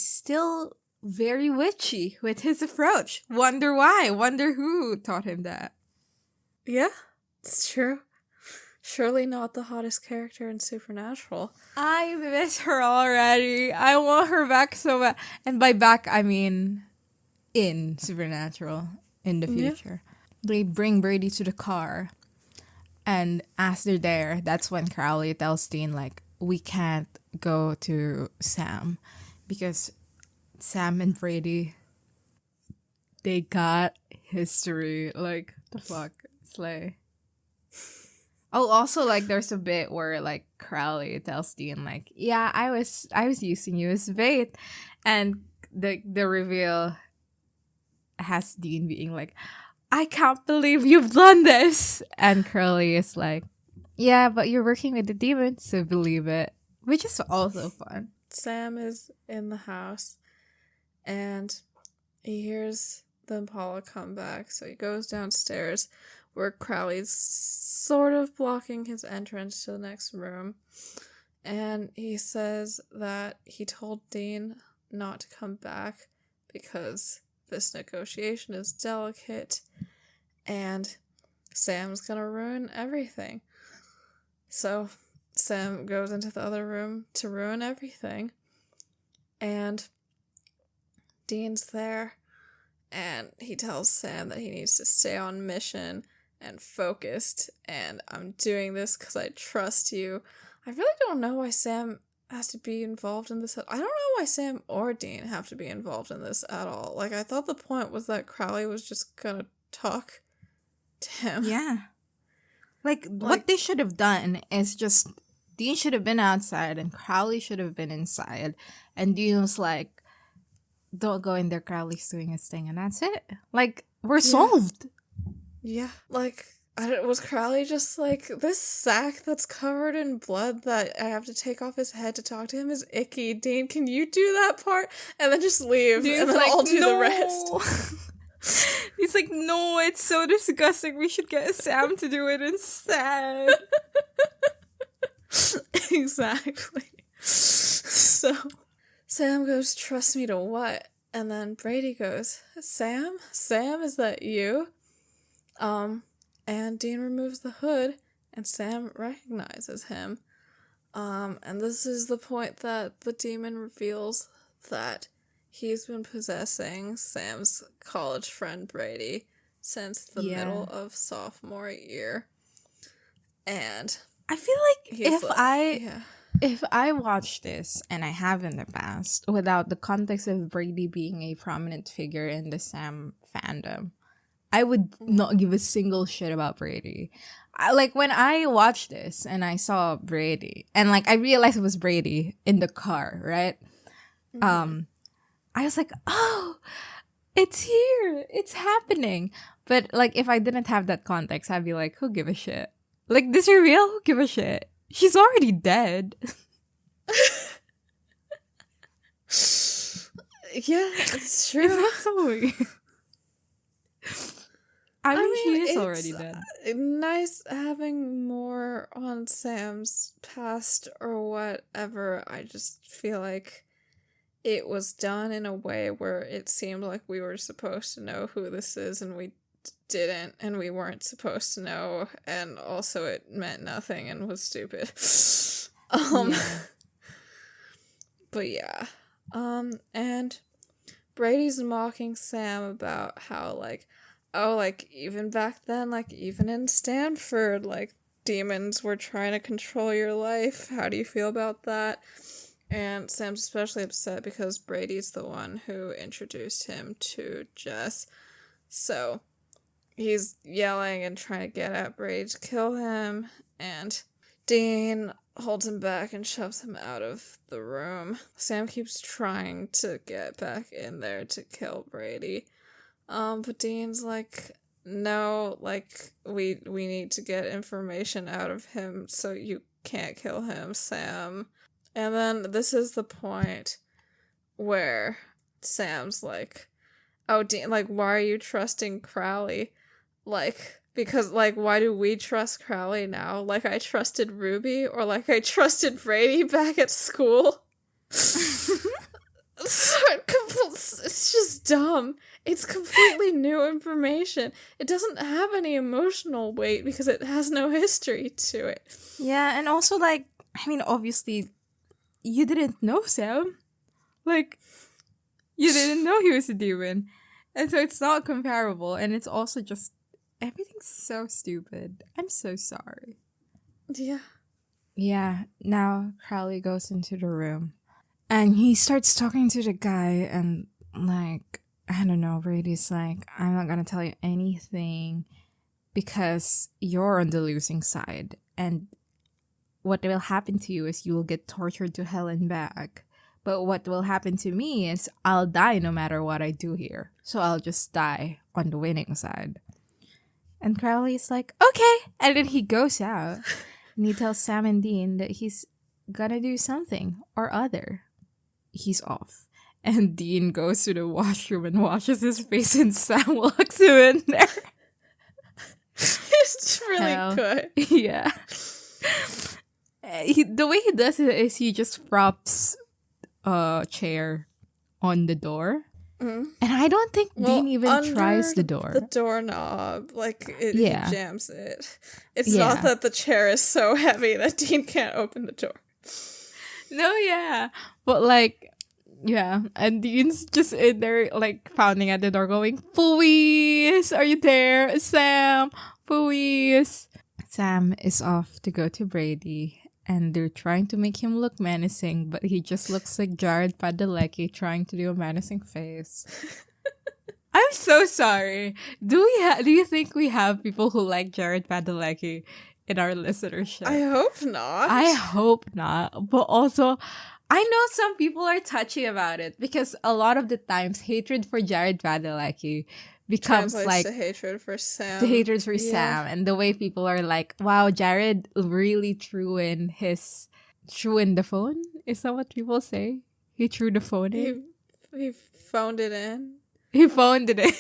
still very witchy with his approach. Wonder why? Wonder who taught him that? Yeah, it's true. Surely not the hottest character in Supernatural. I miss her already. I want her back so bad. And by back, I mean in Supernatural in the Yeah. future. They bring Brady to the car. And as they're there, that's when Crowley tells Dean, like, we can't go to Sam. Because Sam and Brady, they got history. Like, the fuck? Slay. Oh, also, like, there's a bit where, like, Crowley tells Dean, like, yeah, I was using you as bait. And the reveal has Dean being like, I can't believe you've done this. And Crowley is like, yeah, but you're working with the demons, so believe it. Which is also fun. Sam is in the house and he hears the Impala come back, so he goes downstairs where Crowley's sort of blocking his entrance to the next room. And he says that he told Dean not to come back because this negotiation is delicate and Sam's gonna ruin everything. So Sam goes into the other room to ruin everything. And Dean's there and he tells Sam that he needs to stay on mission and focused, and I'm doing this because I trust you. I really don't know why Sam has to be involved in this. I don't know why Sam or Dean have to be involved in this at all. Like, I thought the point was that Crowley was just gonna talk to him. Yeah. Like, what they should have done is just, Dean should have been outside and Crowley should have been inside. And Dean was like, don't go in there, Crowley's doing his thing, and that's it. Like, we're solved. Yeah, like, was Crowley just like, this sack that's covered in blood that I have to take off his head to talk to him is icky. Dean, can you do that part? And then just leave, Dean's and then like, I'll do no. the rest. He's like, no, it's so disgusting. We should get Sam to do it instead. Exactly. So, Sam goes, trust me to what? And then Brady goes, Sam? Sam, is that you? And Dean removes the hood, and Sam recognizes him. And this is the point that the demon reveals that he's been possessing Sam's college friend Brady since the middle of sophomore year. And I feel like if I watch this, and I have in the past, without the context of Brady being a prominent figure in the Sam fandom, I would not give a single shit about Brady. Like, when I watched this and I saw Brady, and like I realized it was Brady in the car, right? I was like, oh, it's here, it's happening. But like, if I didn't have that context, I'd be like, who give a shit? Like, this reveal, who give a shit? She's already dead. Yeah, it's true. Is that so weird? I mean, she is it's already dead. Nice having more on Sam's past or whatever. I just feel like it was done in a way where it seemed like we were supposed to know who this is and we didn't, and we weren't supposed to know, and also it meant nothing and was stupid. Um, Yeah. but yeah. And Brady's mocking Sam about how, like, oh, like, even back then, like, even in Stanford, like, demons were trying to control your life. How do you feel about that? And Sam's especially upset because Brady's the one who introduced him to Jess. So he's yelling and trying to get at Brady to kill him, and Dean holds him back and shoves him out of the room. Sam keeps trying to get back in there to kill Brady. But Dean's like, no, like, we need to get information out of him, so you can't kill him, Sam. And then this is the point where Sam's like, oh, Dean, like, why are you trusting Crowley? Like, because, like, why do we trust Crowley now? Like I trusted Ruby, or like I trusted Brady back at school? It's just dumb. It's completely new information. It doesn't have any emotional weight because it has no history to it. Yeah, and also, like, I mean, obviously, you didn't know Sam. Like, you didn't know he was a demon. And so it's not comparable. And it's also just, everything's so stupid. I'm so sorry. Yeah. Yeah, now Crowley goes into the room. And he starts talking to the guy, and, like, I don't know, Brady's like, I'm not gonna tell you anything because you're on the losing side. And what will happen to you is you will get tortured to hell and back. But what will happen to me is I'll die no matter what I do here. So I'll just die on the winning side. And Crowley's like, okay. And then he goes out and he tells Sam and Dean that he's gonna do something or other. He's off. And Dean goes to the washroom and washes his face, and Sam walks him in there. It's really good. Yeah. The way he does it is he just props a chair on the door. Mm. And I don't think Dean even tries the door. The doorknob, like, he jams it. It's Yeah. not that the chair is so heavy that Dean can't open the door. No, yeah. But, like, yeah. And Dean's just in there, like, pounding at the door going, please, are you there? Sam, please. Sam is off to go to Brady. And they're trying to make him look menacing, but he just looks like Jared Padalecki trying to do a menacing face. I'm so sorry. Do you think we have people who like Jared Padalecki in our listenership? I hope not. I hope not. But also, I know some people are touchy about it because a lot of the times hatred for Jared Padalecki becomes translates like to hatred for Sam. the hatred for Sam, and the way people are like, wow, Jared really threw in the phone? Is that what people say? He threw the phone in? He phoned it in. He phoned it in.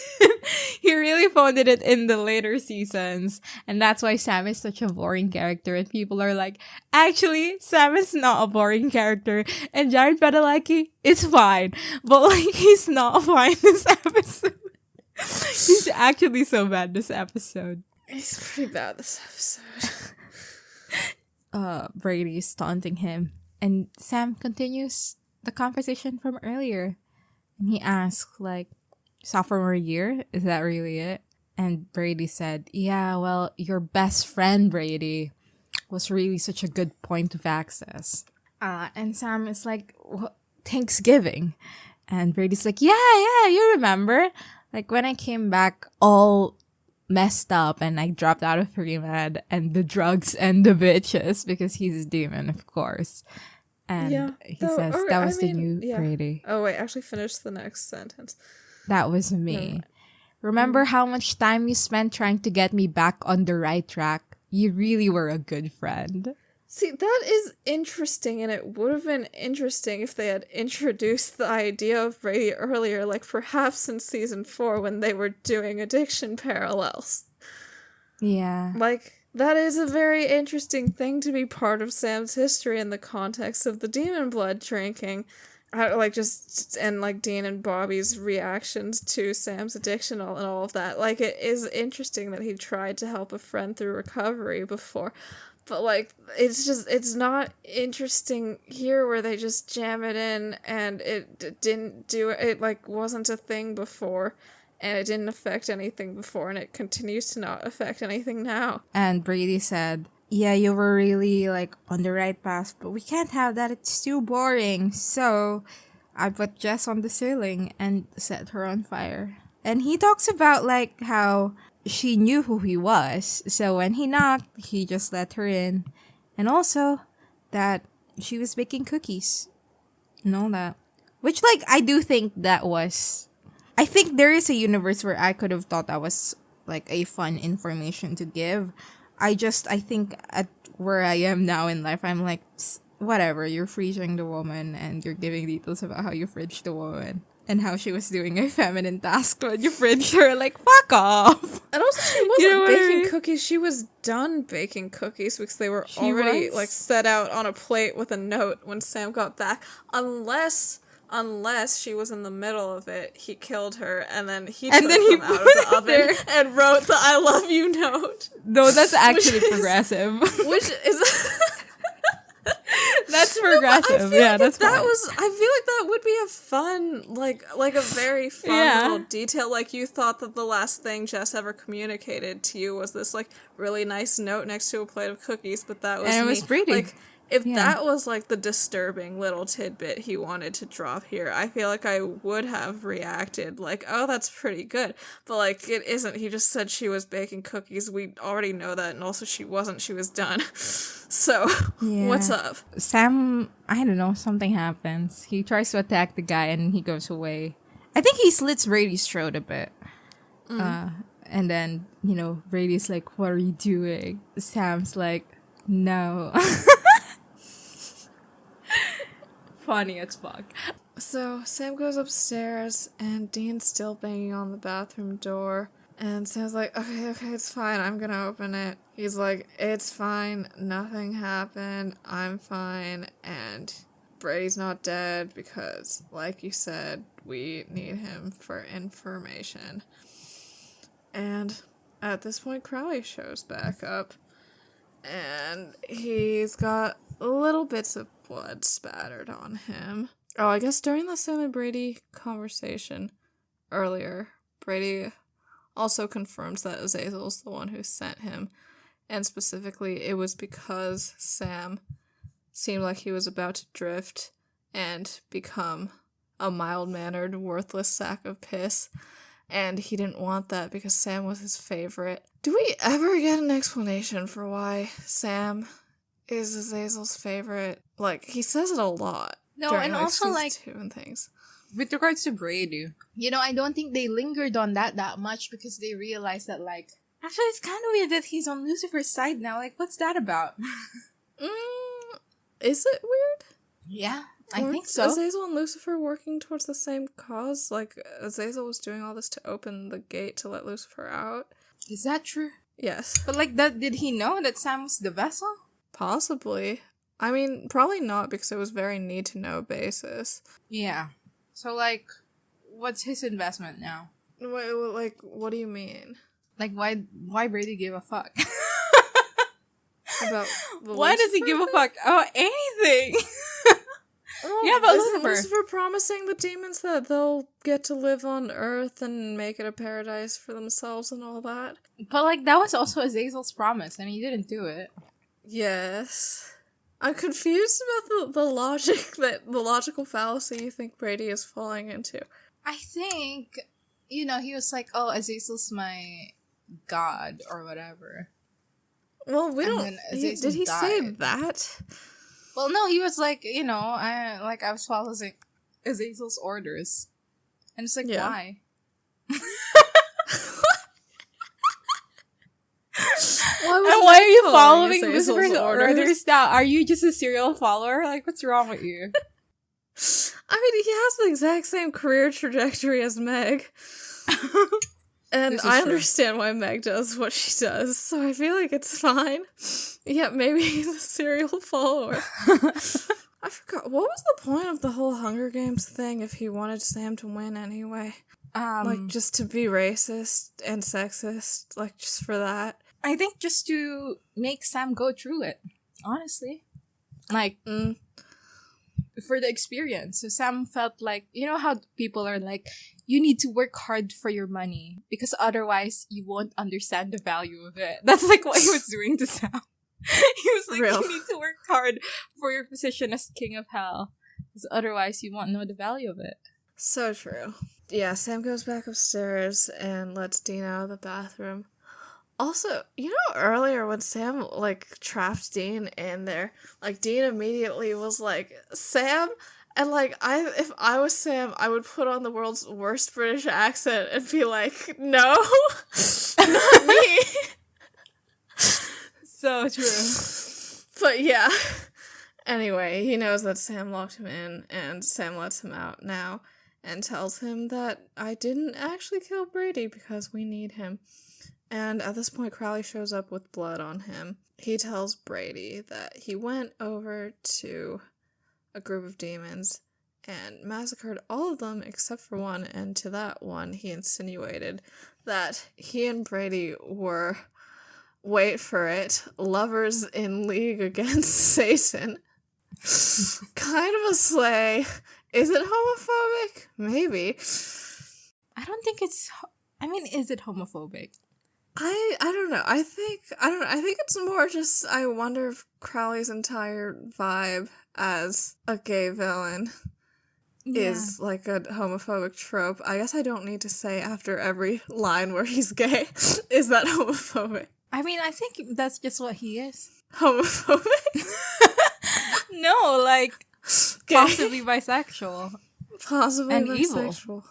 He really phoned it in the later seasons. And that's why Sam is such a boring character. And people are like, actually, Sam is not a boring character. And Jared Padalecki is fine. But, like, he's not fine this episode. He's actually so bad this episode. He's pretty bad this episode. Brady's taunting him. And Sam continues the conversation from earlier. And he asks, like, sophomore year? Is that really it? And Brady said, yeah, well, your best friend, Brady, was really such a good point of access. And Sam is like, Thanksgiving. And Brady's like, yeah, you remember? Like, when I came back all messed up and I dropped out of pre-med and the drugs and the bitches, because he's a demon, of course. And he says, that was the new Brady. Oh, wait, actually finish the next sentence. That was me. Remember how much time you spent trying to get me back on the right track? You really were a good friend. See, that is interesting, and it would have been interesting if they had introduced the idea of Brady earlier, like perhaps in season 4 when they were doing addiction parallels. Yeah. Like, that is a very interesting thing to be part of Sam's history in the context of the demon blood drinking. Dean and Bobby's reactions to Sam's addiction and all of that. Like, it is interesting that he tried to help a friend through recovery before. But, like, it's not interesting here where they just jam it in and it didn't do it, like, wasn't a thing before, and it didn't affect anything before, and it continues to not affect anything now. And Brady said, yeah, you were really, like, on the right path, but we can't have that. It's too boring. So I put Jess on the ceiling and set her on fire. And he talks about, like, how she knew who he was. So when he knocked, he just let her in. And also that she was baking cookies and all that. Which, like, I do think that was... I think there is a universe where I could have thought that was, like, a fun information to give. I think at where I am now in life, I'm like, whatever, you're freezing the woman and you're giving details about how you fridged the woman and how she was doing a feminine task when you fridged her. Like, fuck off. And also, she wasn't baking cookies. She was done baking cookies because they were already like set out on a plate with a note when Sam got back. Unless she was in the middle of it, he killed her, and then he took them out of the oven and wrote the "I love you" note. No, that's actually progressive. Which is that's progressive. No, yeah, like that's that fine. was. I feel like that would be a fun, like a very fun little detail. Like, you thought that the last thing Jess ever communicated to you was this like really nice note next to a plate of cookies, but that was and it was Brady. Like, if that was, like, the disturbing little tidbit he wanted to drop here, I feel like I would have reacted, like, oh, that's pretty good. But, like, it isn't. He just said she was baking cookies. We already know that, and also she wasn't. She was done. So, what's up? Sam, I don't know, something happens. He tries to attack the guy, and he goes away. I think he slits Brady's throat a bit. And then, Brady's like, what are you doing? Sam's like, no. Funny as fuck. So Sam goes upstairs and Dean's still banging on the bathroom door, and Sam's like, okay, it's fine, I'm gonna open it. He's like, it's fine, nothing happened, I'm fine, and Brady's not dead because, like you said, we need him for information. And at this point, Crowley shows back up, and he's got little bits of blood spattered on him. Oh, I guess during the Sam and Brady conversation earlier, Brady also confirms that Azazel's the one who sent him, and specifically it was because Sam seemed like he was about to drift and become a mild-mannered, worthless sack of piss, and he didn't want that because Sam was his favorite. Do we ever get an explanation for why Sam is Azazel's favorite? Like, he says it a lot. No, and also, like, and things. With regards to Brady, I don't think they lingered on that much because they realized that, like, actually, it's kind of weird that he's on Lucifer's side now. Like, what's that about? Is it weird? Yeah, I think so. Azazel and Lucifer working towards the same cause? Like, Azazel was doing all this to open the gate to let Lucifer out? Is that true? Yes. But, like, did he know that Sam was the vessel? Possibly. I mean, probably not, because it was very need-to-know basis. Yeah. So, like, what's his investment now? Wait, like, what do you mean? Like, why Brady give a fuck? About why does he give a fuck about anything? Yeah, but Lucifer promising the demons that they'll get to live on Earth and make it a paradise for themselves and all that. But, like, that was also Azazel's promise, and he didn't do it. Yes. I'm confused about the logical fallacy you think Brady is falling into. I think, he was like, oh, Azazel's my god, or whatever. Well, we don't... Did he say that? Well, no, he was like, I was following Azazel's orders. And it's like, why? Why are you following Lucifer's orders now? Are you just a serial follower? Like, what's wrong with you? I mean, he has the exact same career trajectory as Meg. And I understand why Meg does what she does, so I feel like it's fine. Yeah, maybe he's a serial follower. I forgot, what was the point of the whole Hunger Games thing if he wanted Sam to win anyway? Like, just to be racist and sexist, like, just for that? I think just to make Sam go through it, honestly. Like, for the experience. So Sam felt like, you know how people are like, you need to work hard for your money because otherwise you won't understand the value of it. That's like what he was doing to Sam. He was like, Real. you need to work hard for your position as king of hell because otherwise you won't know the value of it. So true. Yeah, Sam goes back upstairs and lets Dean out of the bathroom. Also, you know, earlier when Sam, like, trapped Dean in there, like, Dean immediately was like, Sam? And, like, if I was Sam, I would put on the world's worst British accent and be like, no, not me. So true. But yeah. Anyway, he knows that Sam locked him in, and Sam lets him out now and tells him that I didn't actually kill Brady because we need him. And at this point, Crowley shows up with blood on him. He tells Brady that he went over to a group of demons and massacred all of them except for one, and to that one, he insinuated that he and Brady were, wait for it, lovers in league against Satan. Kind of a slay. Is it homophobic? Maybe. I don't think it's... I mean, is it homophobic? I don't know. I think it's more just, I wonder if Crowley's entire vibe as a gay villain is like a homophobic trope. I guess I don't need to say after every line where he's gay, is that homophobic? I mean, I think that's just what he is. Homophobic? No, like, Gay. possibly bisexual. Possibly And bisexual.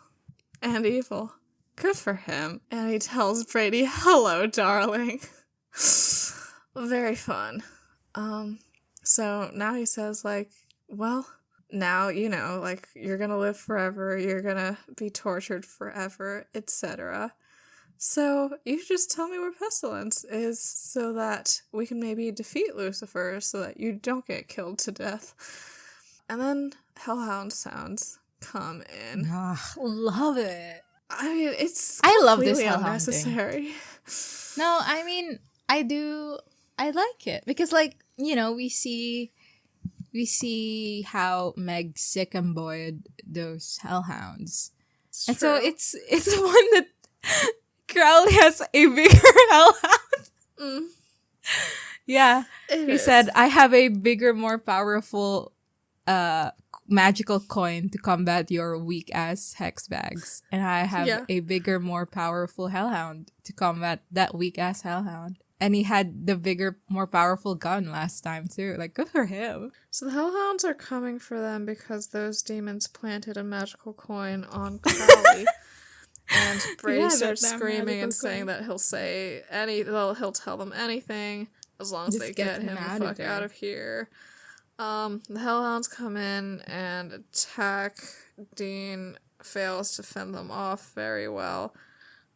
And evil. Good for him. And he tells Brady, hello, darling. Very fun. So now he says, like, well, now, you know, like, you're gonna live forever, you're gonna be tortured forever, etc. So you should just tell me where Pestilence is so that we can maybe defeat Lucifer so that you don't get killed to death. And then Hellhound sounds come in. Love it. I mean, it's I love this completely hellhound unnecessary. No, I mean, I like it because, like, you know, we see how Meg sick and boyed those hellhounds, and so it's the one that Crowley has a bigger hellhound. Yeah, he said, "I have a bigger, more powerful, magical coin to combat your weak ass hex bags, and I have a bigger, more powerful hellhound to combat that weak ass hellhound." And he had the bigger, more powerful gun last time too. Like, good for him. So the hellhounds are coming for them because those demons planted a magical coin on Crowley. And Brady starts screaming and saying that he'll tell them anything as long as they get him the fuck out of here. The hellhounds come in and attack. Dean fails to fend them off very well.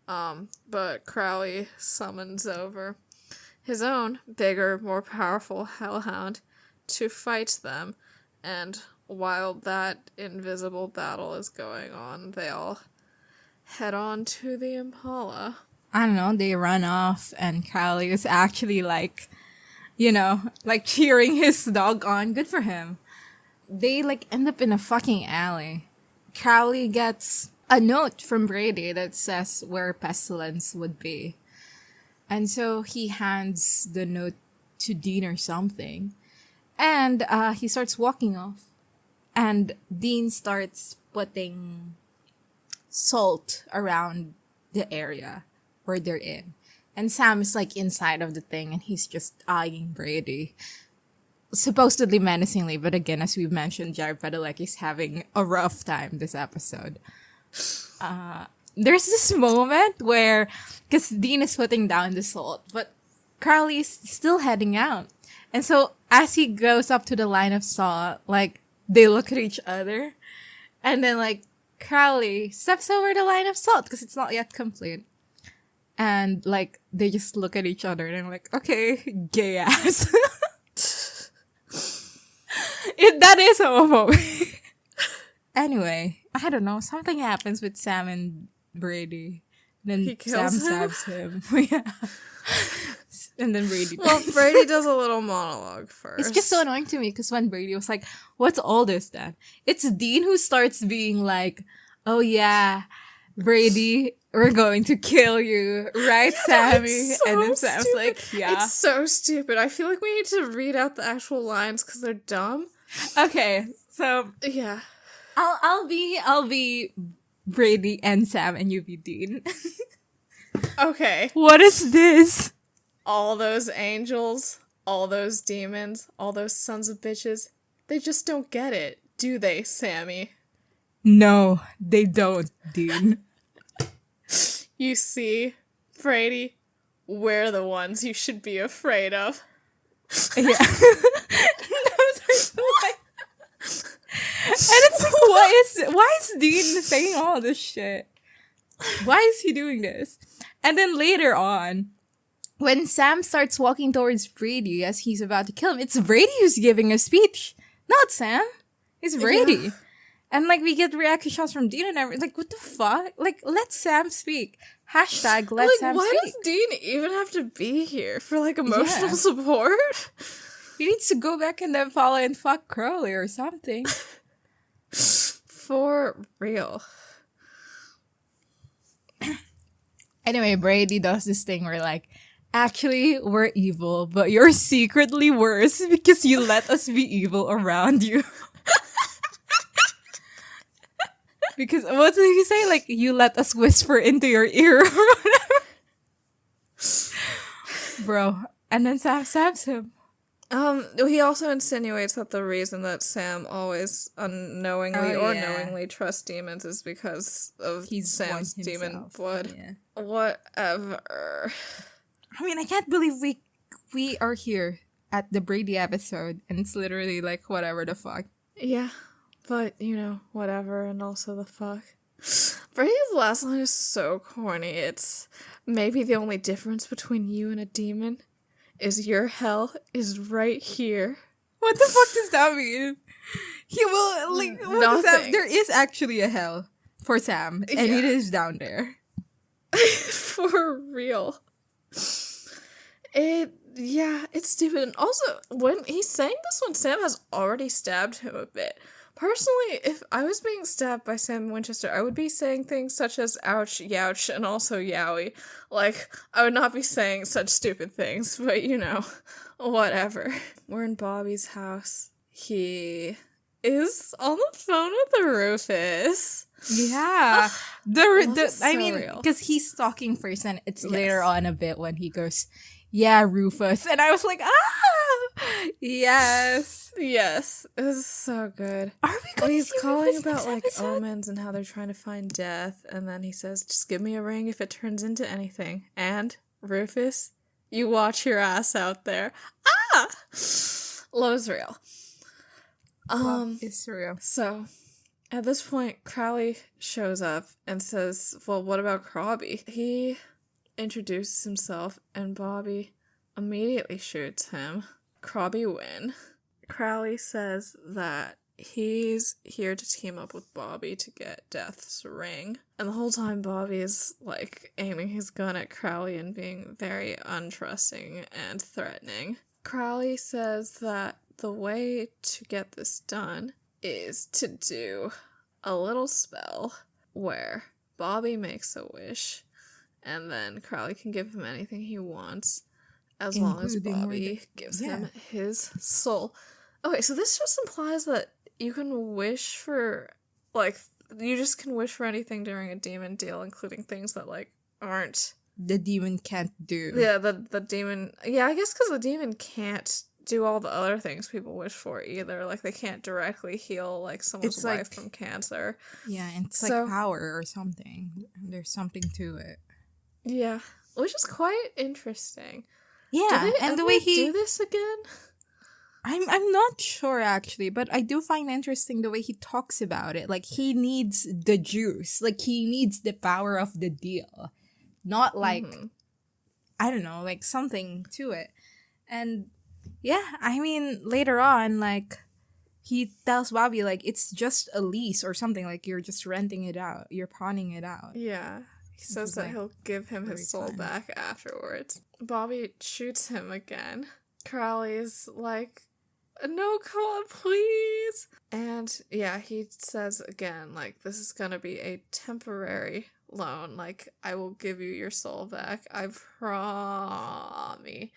But Crowley summons over his own bigger, more powerful hellhound to fight them. And while that invisible battle is going on, they all head on to the Impala. I don't know, they run off and Crowley is actually like, you know, like cheering his dog on. Good for him. They like end up in a fucking alley. Crowley gets a note from Brady that says where Pestilence would be. And so he hands the note to Dean or something. And he starts walking off. And Dean starts putting salt around the area where they're in. And Sam is like inside of the thing and he's just eyeing Brady. Supposedly menacingly, but again, as we've mentioned, Jared Padalecki is having a rough time this episode. There's this moment where, because Dean is putting down the salt, but Crowley's still heading out. And so as he goes up to the line of salt, like, they look at each other. And then, like, Crowley steps over the line of salt because it's not yet complete. And, like, they just look at each other and I'm like, okay, gay ass. That is homophobic. Anyway, I don't know. Something happens with Sam and Brady. Then He kills Sam him? stabs him. Yeah. And then Brady Well, dies. Brady does a little monologue first. It's just so annoying to me because when Brady was like, "What's all this then?" It's Dean who starts being like, "Oh yeah, Brady, we're going to kill you, right, Sammy?" It's so And then Sam's stupid. like, "Yeah." It's so stupid. I feel like we need to read out the actual lines because they're dumb. Okay, so Yeah. I'll be Brady and Sam, and you be Dean. Okay. What is this? All those angels, all those demons, all those sons of bitches, they just don't get it, do they, Sammy? No, they don't, Dean. You see, Brady, we're the ones you should be afraid of. Yeah. And it's like, why is Dean saying all this shit? Why is he doing this? And then later on, when Sam starts walking towards Brady as he's about to kill him, it's Brady who's giving a speech, not Sam. It's Brady. Yeah. And like we get reaction shots from Dean and everything. Like, what the fuck? Like, let Sam speak. Hashtag let Sam why speak. does Dean even have to be here for like emotional Yeah. support? He needs to go back and then follow and fuck Crowley or something. For real. Anyway, Brady does this thing where like, actually, we're evil, but you're secretly worse because you let us be evil around you. Because what did he say? Like, you let us whisper into your ear or whatever. Bro. And then Sam stabs him. He also insinuates that the reason that Sam always unknowingly Oh, or yeah. knowingly trusts demons is because of He's Sam's one demon himself. blood. Yeah. Whatever. I mean, I can't believe we are here at the Brady episode and it's literally like whatever the fuck. Yeah, but whatever, and also the fuck. Brady's last line is so corny. It's maybe the only difference between you and a demon is your hell is right here. What the fuck does that mean? He will like what does that? Nothing. There is actually a hell for Sam, and Yeah. it is down there. For real. It's stupid. And also, when he's saying this when Sam has already stabbed him a bit. Personally, if I was being stabbed by Sam Winchester, I would be saying things such as ouch, youch, and also yowie. Like, I would not be saying such stupid things, but whatever. We're in Bobby's house. He is on the phone with Rufus. Yeah, that's I so mean, real. because he's talking first, and it's Yes. later on a bit when he goes, "Yeah, Rufus," and I was like, yes. Yes, it was so good. Are we Well, going to he's see calling Rufus about next like episode? omens and how they're trying to find death, and then he says, "Just give me a ring if it turns into anything." And Rufus, you watch your ass out there. Ah, love is real. It's real. So at this point, Crowley shows up and says, "Well, what about Crowley?" He introduces himself, and Bobby immediately shoots him. Crowley win. Crowley says that he's here to team up with Bobby to get Death's ring. And the whole time Bobby is like aiming his gun at Crowley and being very untrusting and threatening. Crowley says that the way to get this done is to do a little spell where Bobby makes a wish and then Crowley can give him anything he wants as long as Including Bobby gives yeah. him his soul. Okay, so this just implies that you can wish for, like, you just can wish for anything during a demon deal, including things that, like, aren't... The demon can't do. Yeah, the demon... Yeah, I guess because the demon can't do all the other things people wish for either. Like, they can't directly heal, like, someone's It's wife like- from cancer. Yeah, and it's So- like power or something. There's something to it. Yeah, which is quite interesting. Yeah, Do they and the ever way he do this again? I'm not sure actually, but I do find interesting the way he talks about it. Like he needs the juice. Like he needs the power of the deal. Not like I don't know, like something to it. And yeah, I mean later on like he tells Bobby like it's just a lease or something, like you're just renting it out. You're pawning it out. Yeah. He says that like he'll give him very his soul fun. back afterwards. Bobby shoots him again. Crowley's like, no, come on, please. And yeah, he says again, like, this is gonna be a temporary loan. Like, I will give you your soul back. I promise.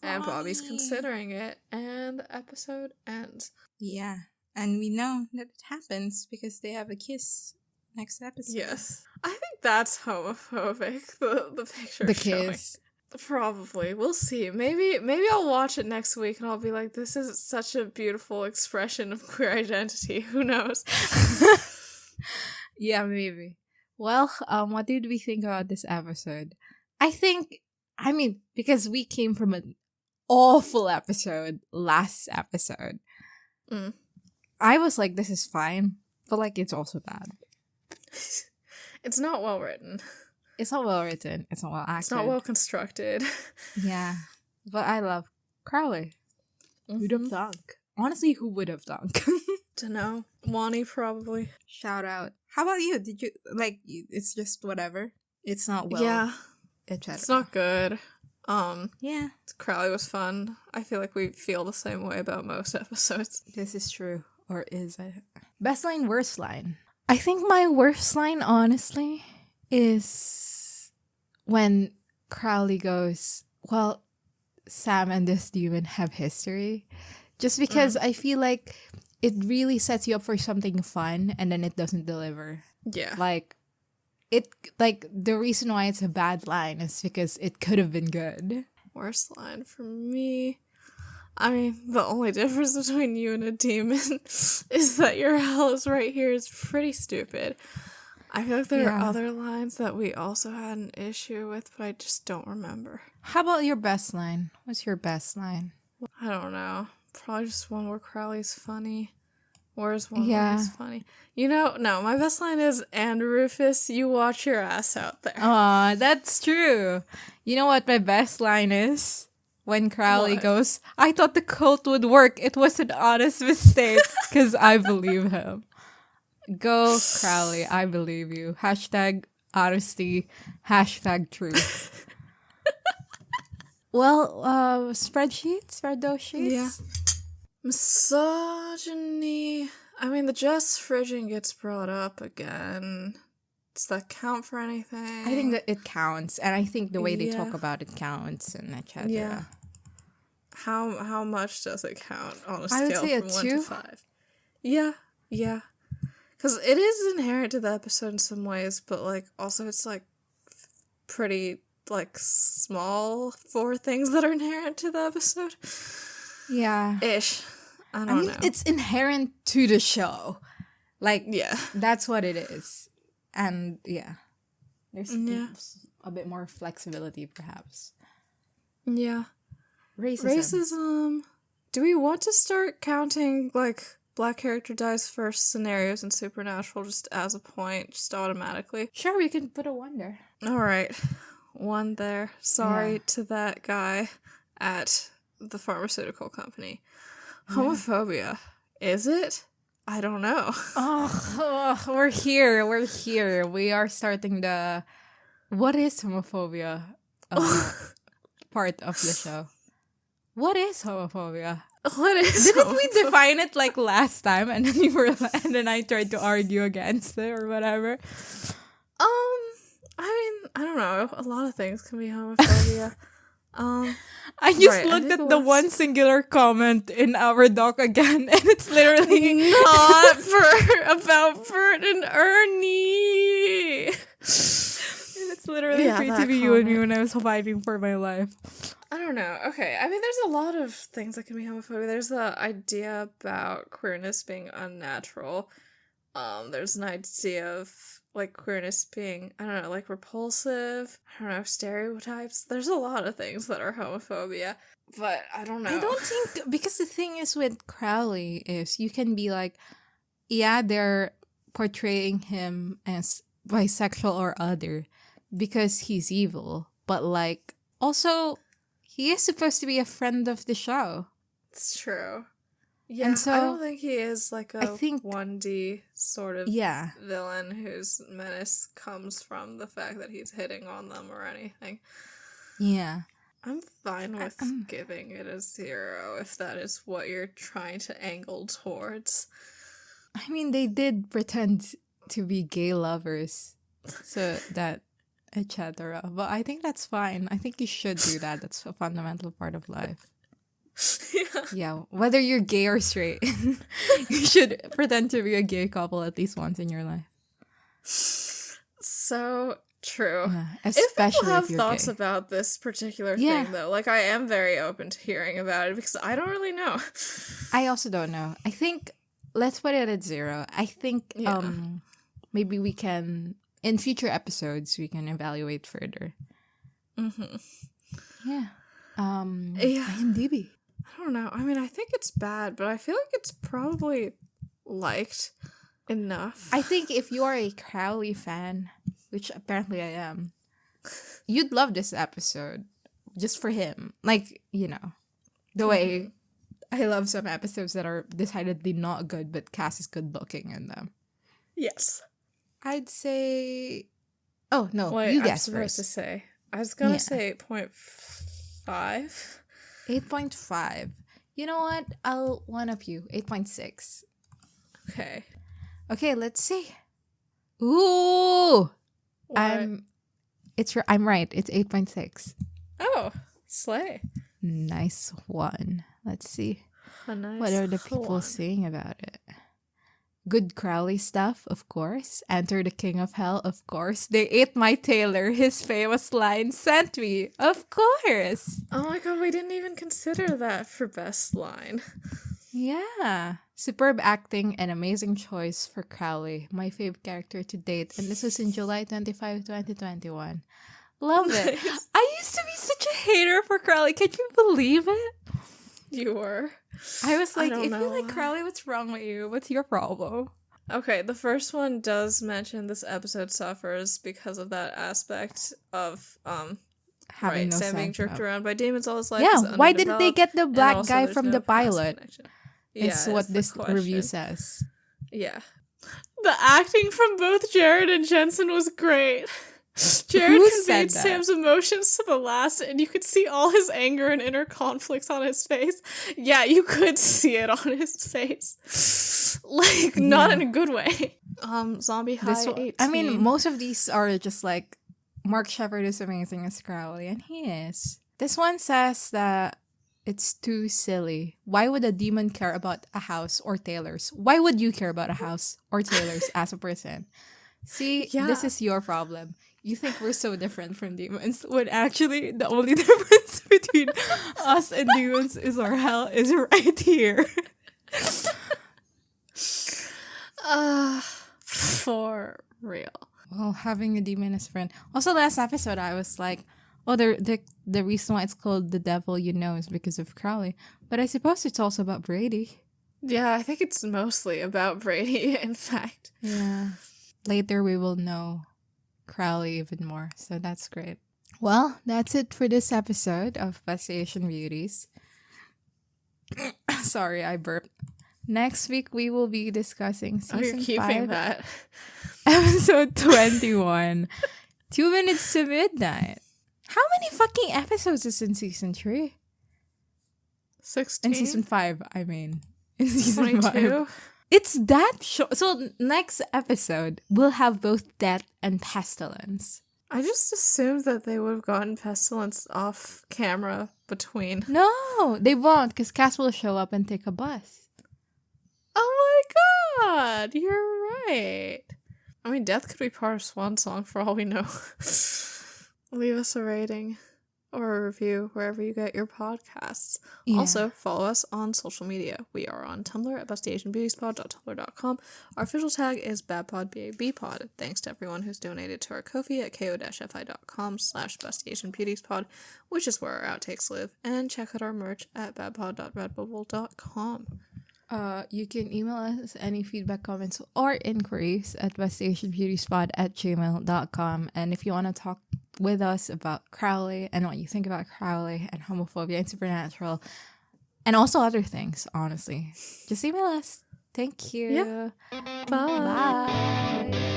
And Bobby's considering it, and the episode ends. Yeah. And we know that it happens because they have a kiss next episode. Yes. I think that's homophobic, the picture The showing. kiss. Probably. We'll see. Maybe I'll watch it next week and I'll be like, this is such a beautiful expression of queer identity. Who knows? Yeah, maybe. Well, what did we think about this episode? Because we came from an awful episode last episode. Mm. I was like, this is fine, but like, it's also bad. It's not well written. It's not well written. It's not well acted. It's not well constructed. Yeah, but I love Crowley. Who'd have thunk? Honestly, who would have thunk? Dunno. Wani probably. Shout out. How about you? Did you like? It's just whatever. It's not well. Yeah. Etc. It's not good. Yeah, Crowley was fun. I feel like we feel the same way about most episodes. this is true. Or is it? Best line, worst line. I think my worst line, honestly, is when Crowley goes, well, Sam and this demon have history. Just because I feel like it really sets you up for something fun and then it doesn't deliver. Yeah. The reason why it's a bad line is because it could have been good. Worst line for me. I mean, the only difference between you and a demon is that your hell is right here is pretty stupid. I feel like there are other lines that we also had an issue with, but I just don't remember. How about your best line? What's your best line? I don't know. Probably just one where Crowley's funny. Where's one where Yeah. he's funny? No, my best line is, and Rufus, you watch your ass out there. Aw, that's true. You know what my best line is? When Crowley What? goes, I thought the cult would work. It was an honest mistake. Because I believe him. Go, Crowley. I believe you. Hashtag honesty. Hashtag truth. Well, spread those sheets. Yeah. Misogyny. I mean, the Jess fridging gets brought up again. Does that count for anything? I think that it counts. And I think the way they Yeah. talk about it counts and etc. Yeah. How much does it count on a I would scale say a from 1 to 2. 5? Yeah. Because it is inherent to the episode in some ways, but like also it's like pretty like small for things that are inherent to the episode. Yeah. Ish. I don't know. It's inherent to the show. Like, Yeah. that's what it is. And yeah. There's Yeah. a bit more flexibility, perhaps. Yeah. Racism. Do we want to start counting like black character dies first scenarios in Supernatural just as a point, just automatically? Sure, we can put a 1 there. All right. 1 there. Sorry to that guy at the pharmaceutical company. Homophobia. Is it? I don't know. Oh, we're here. We are starting the what is homophobia part of the show. What is homophobia? What is Didn't we define it like last time and then I tried to argue against it or whatever? I mean, I don't know. A lot of things can be homophobia. I just Right, I looked think at it the was- one singular comment in our doc again, and it's literally Not about Bert and Ernie. it's literally Yeah, free that TV you and me comment. when I was fighting for my life. I don't know. Okay, I mean, there's a lot of things that can be homophobia. There's the idea about queerness being unnatural. There's an idea of like queerness being, I don't know, like repulsive. I don't know, stereotypes. There's a lot of things that are homophobia, but I don't know. I don't think because the thing is with Crowley is you can be like, yeah, they're portraying him as bisexual or other because he's evil, but like also he is supposed to be a friend of the show. It's true. Yeah, And so I don't think he is like I a think 1D sort of yeah, villain whose menace comes from the fact that he's hitting on them or anything. yeah. I'm fine I, with giving it a 0 if that is what you're trying to angle towards. I mean, they did pretend to be gay lovers, so that etc. But I think that's fine. I think you should do that. That's a fundamental part of life. Yeah. Yeah, whether you're gay or straight, you should pretend to be a gay couple at least once in your life. So true. Yeah, If people especially have if you're thoughts gay. about this particular Yeah. thing, though, like, I am very open to hearing about it because I don't really know. I also don't know. I think let's put it at 0. I think Yeah. maybe we can in future episodes we can evaluate further. Mm-hmm. Yeah. Yeah. IMDb. I don't know. I mean, I think it's bad, but I feel like it's probably liked enough. I think if you are a Crowley fan, which apparently I am, you'd love this episode just for him. Like, you know, the way I love some episodes that are decidedly not good, but Cass is good looking in them. Yes. I'd say. Oh, no. Wait, you I'm guess supposed to first. say. I was gonna Yeah. say 8.5. 8.5. You know what? I'll one up you. 8.6. Okay. Okay, let's see. Ooh! What? I'm right. It's 8.6. Oh, slay. Nice one. Let's see. A nice What are the people one. saying about it? Good Crowley stuff, of course. Enter the King of Hell, of course. They ate my tailor. His famous line sent me, of course. Oh my god, we didn't even consider that for best line. Yeah. Superb acting and amazing choice for Crowley, my fave character to date. And this was in July 25, 2021. Love it. Nice. I used to be such a hater for Crowley. Can you believe it? You were. I was like, don't if know you like why. Crowley, what's wrong with you? What's your problem? Okay, the first one does mention this episode suffers because of that aspect of Having no Sam being sense jerked of- around by demons all his life. Yeah, is why didn't they underdeveloped, get the and black also guy there's from no the past pilot? connection. It's Yeah, what the this review question. says. Yeah. The acting from both Jared and Jensen was great. Jared Who conveyed said that? Sam's emotions to the last, and you could see all his anger and inner conflicts on his face. Yeah, you could see it on his face. Like, not in a good way. Zombie High This 18. I mean, most of these are just like Mark Shepard is amazing as Crowley, and he is. This one says that it's too silly. Why would a demon care about a house or tailors? Why would you care about a house or tailors as a person? See, Yeah. this is your problem. You think we're so different from demons, when actually the only difference between us and demons is our hell is right here. For real. Well, having a demon as a friend. Also, last episode, I was like, oh, the reason why it's called The Devil You Know is because of Crowley. But I suppose it's also about Brady. Yeah, I think it's mostly about Brady, in fact. Yeah. Later, we will know Crowley even more. So that's great. Well, that's it for this episode of Best Asian Beauties. Sorry, I burped. Next week, we will be discussing Oh, you're season keeping 5, that. episode 21. 2 minutes to midnight. How many fucking episodes is in season 3? 16? In season 5, I mean. In season 22? 5. It's that short. So, next episode, we'll have both death and pestilence. I just assumed that they would have gotten Pestilence off camera between. No, they won't, because Cass will show up and take a bus. Oh my god, you're right. I mean, death could be part of Swan Song for all we know. Leave us a rating or a review wherever you get your podcasts. Yeah. Also, follow us on social media. We are on Tumblr at bestasianbeautiespod.tumblr.com. Our official tag is BABPOD, BABPOD. Thanks to everyone who's donated to our Ko-fi at ko-fi.com/bestasianbeautiespod, which is where our outtakes live. And check out our merch at babpod.redbubble.com. You can email us any feedback, comments, or inquiries at bestasianbeautiespod@gmail.com. And if you want to talk with us about Crowley and what you think about Crowley and homophobia and supernatural, And also other things, honestly. Just email us. Thank you. Yeah. Bye. Bye.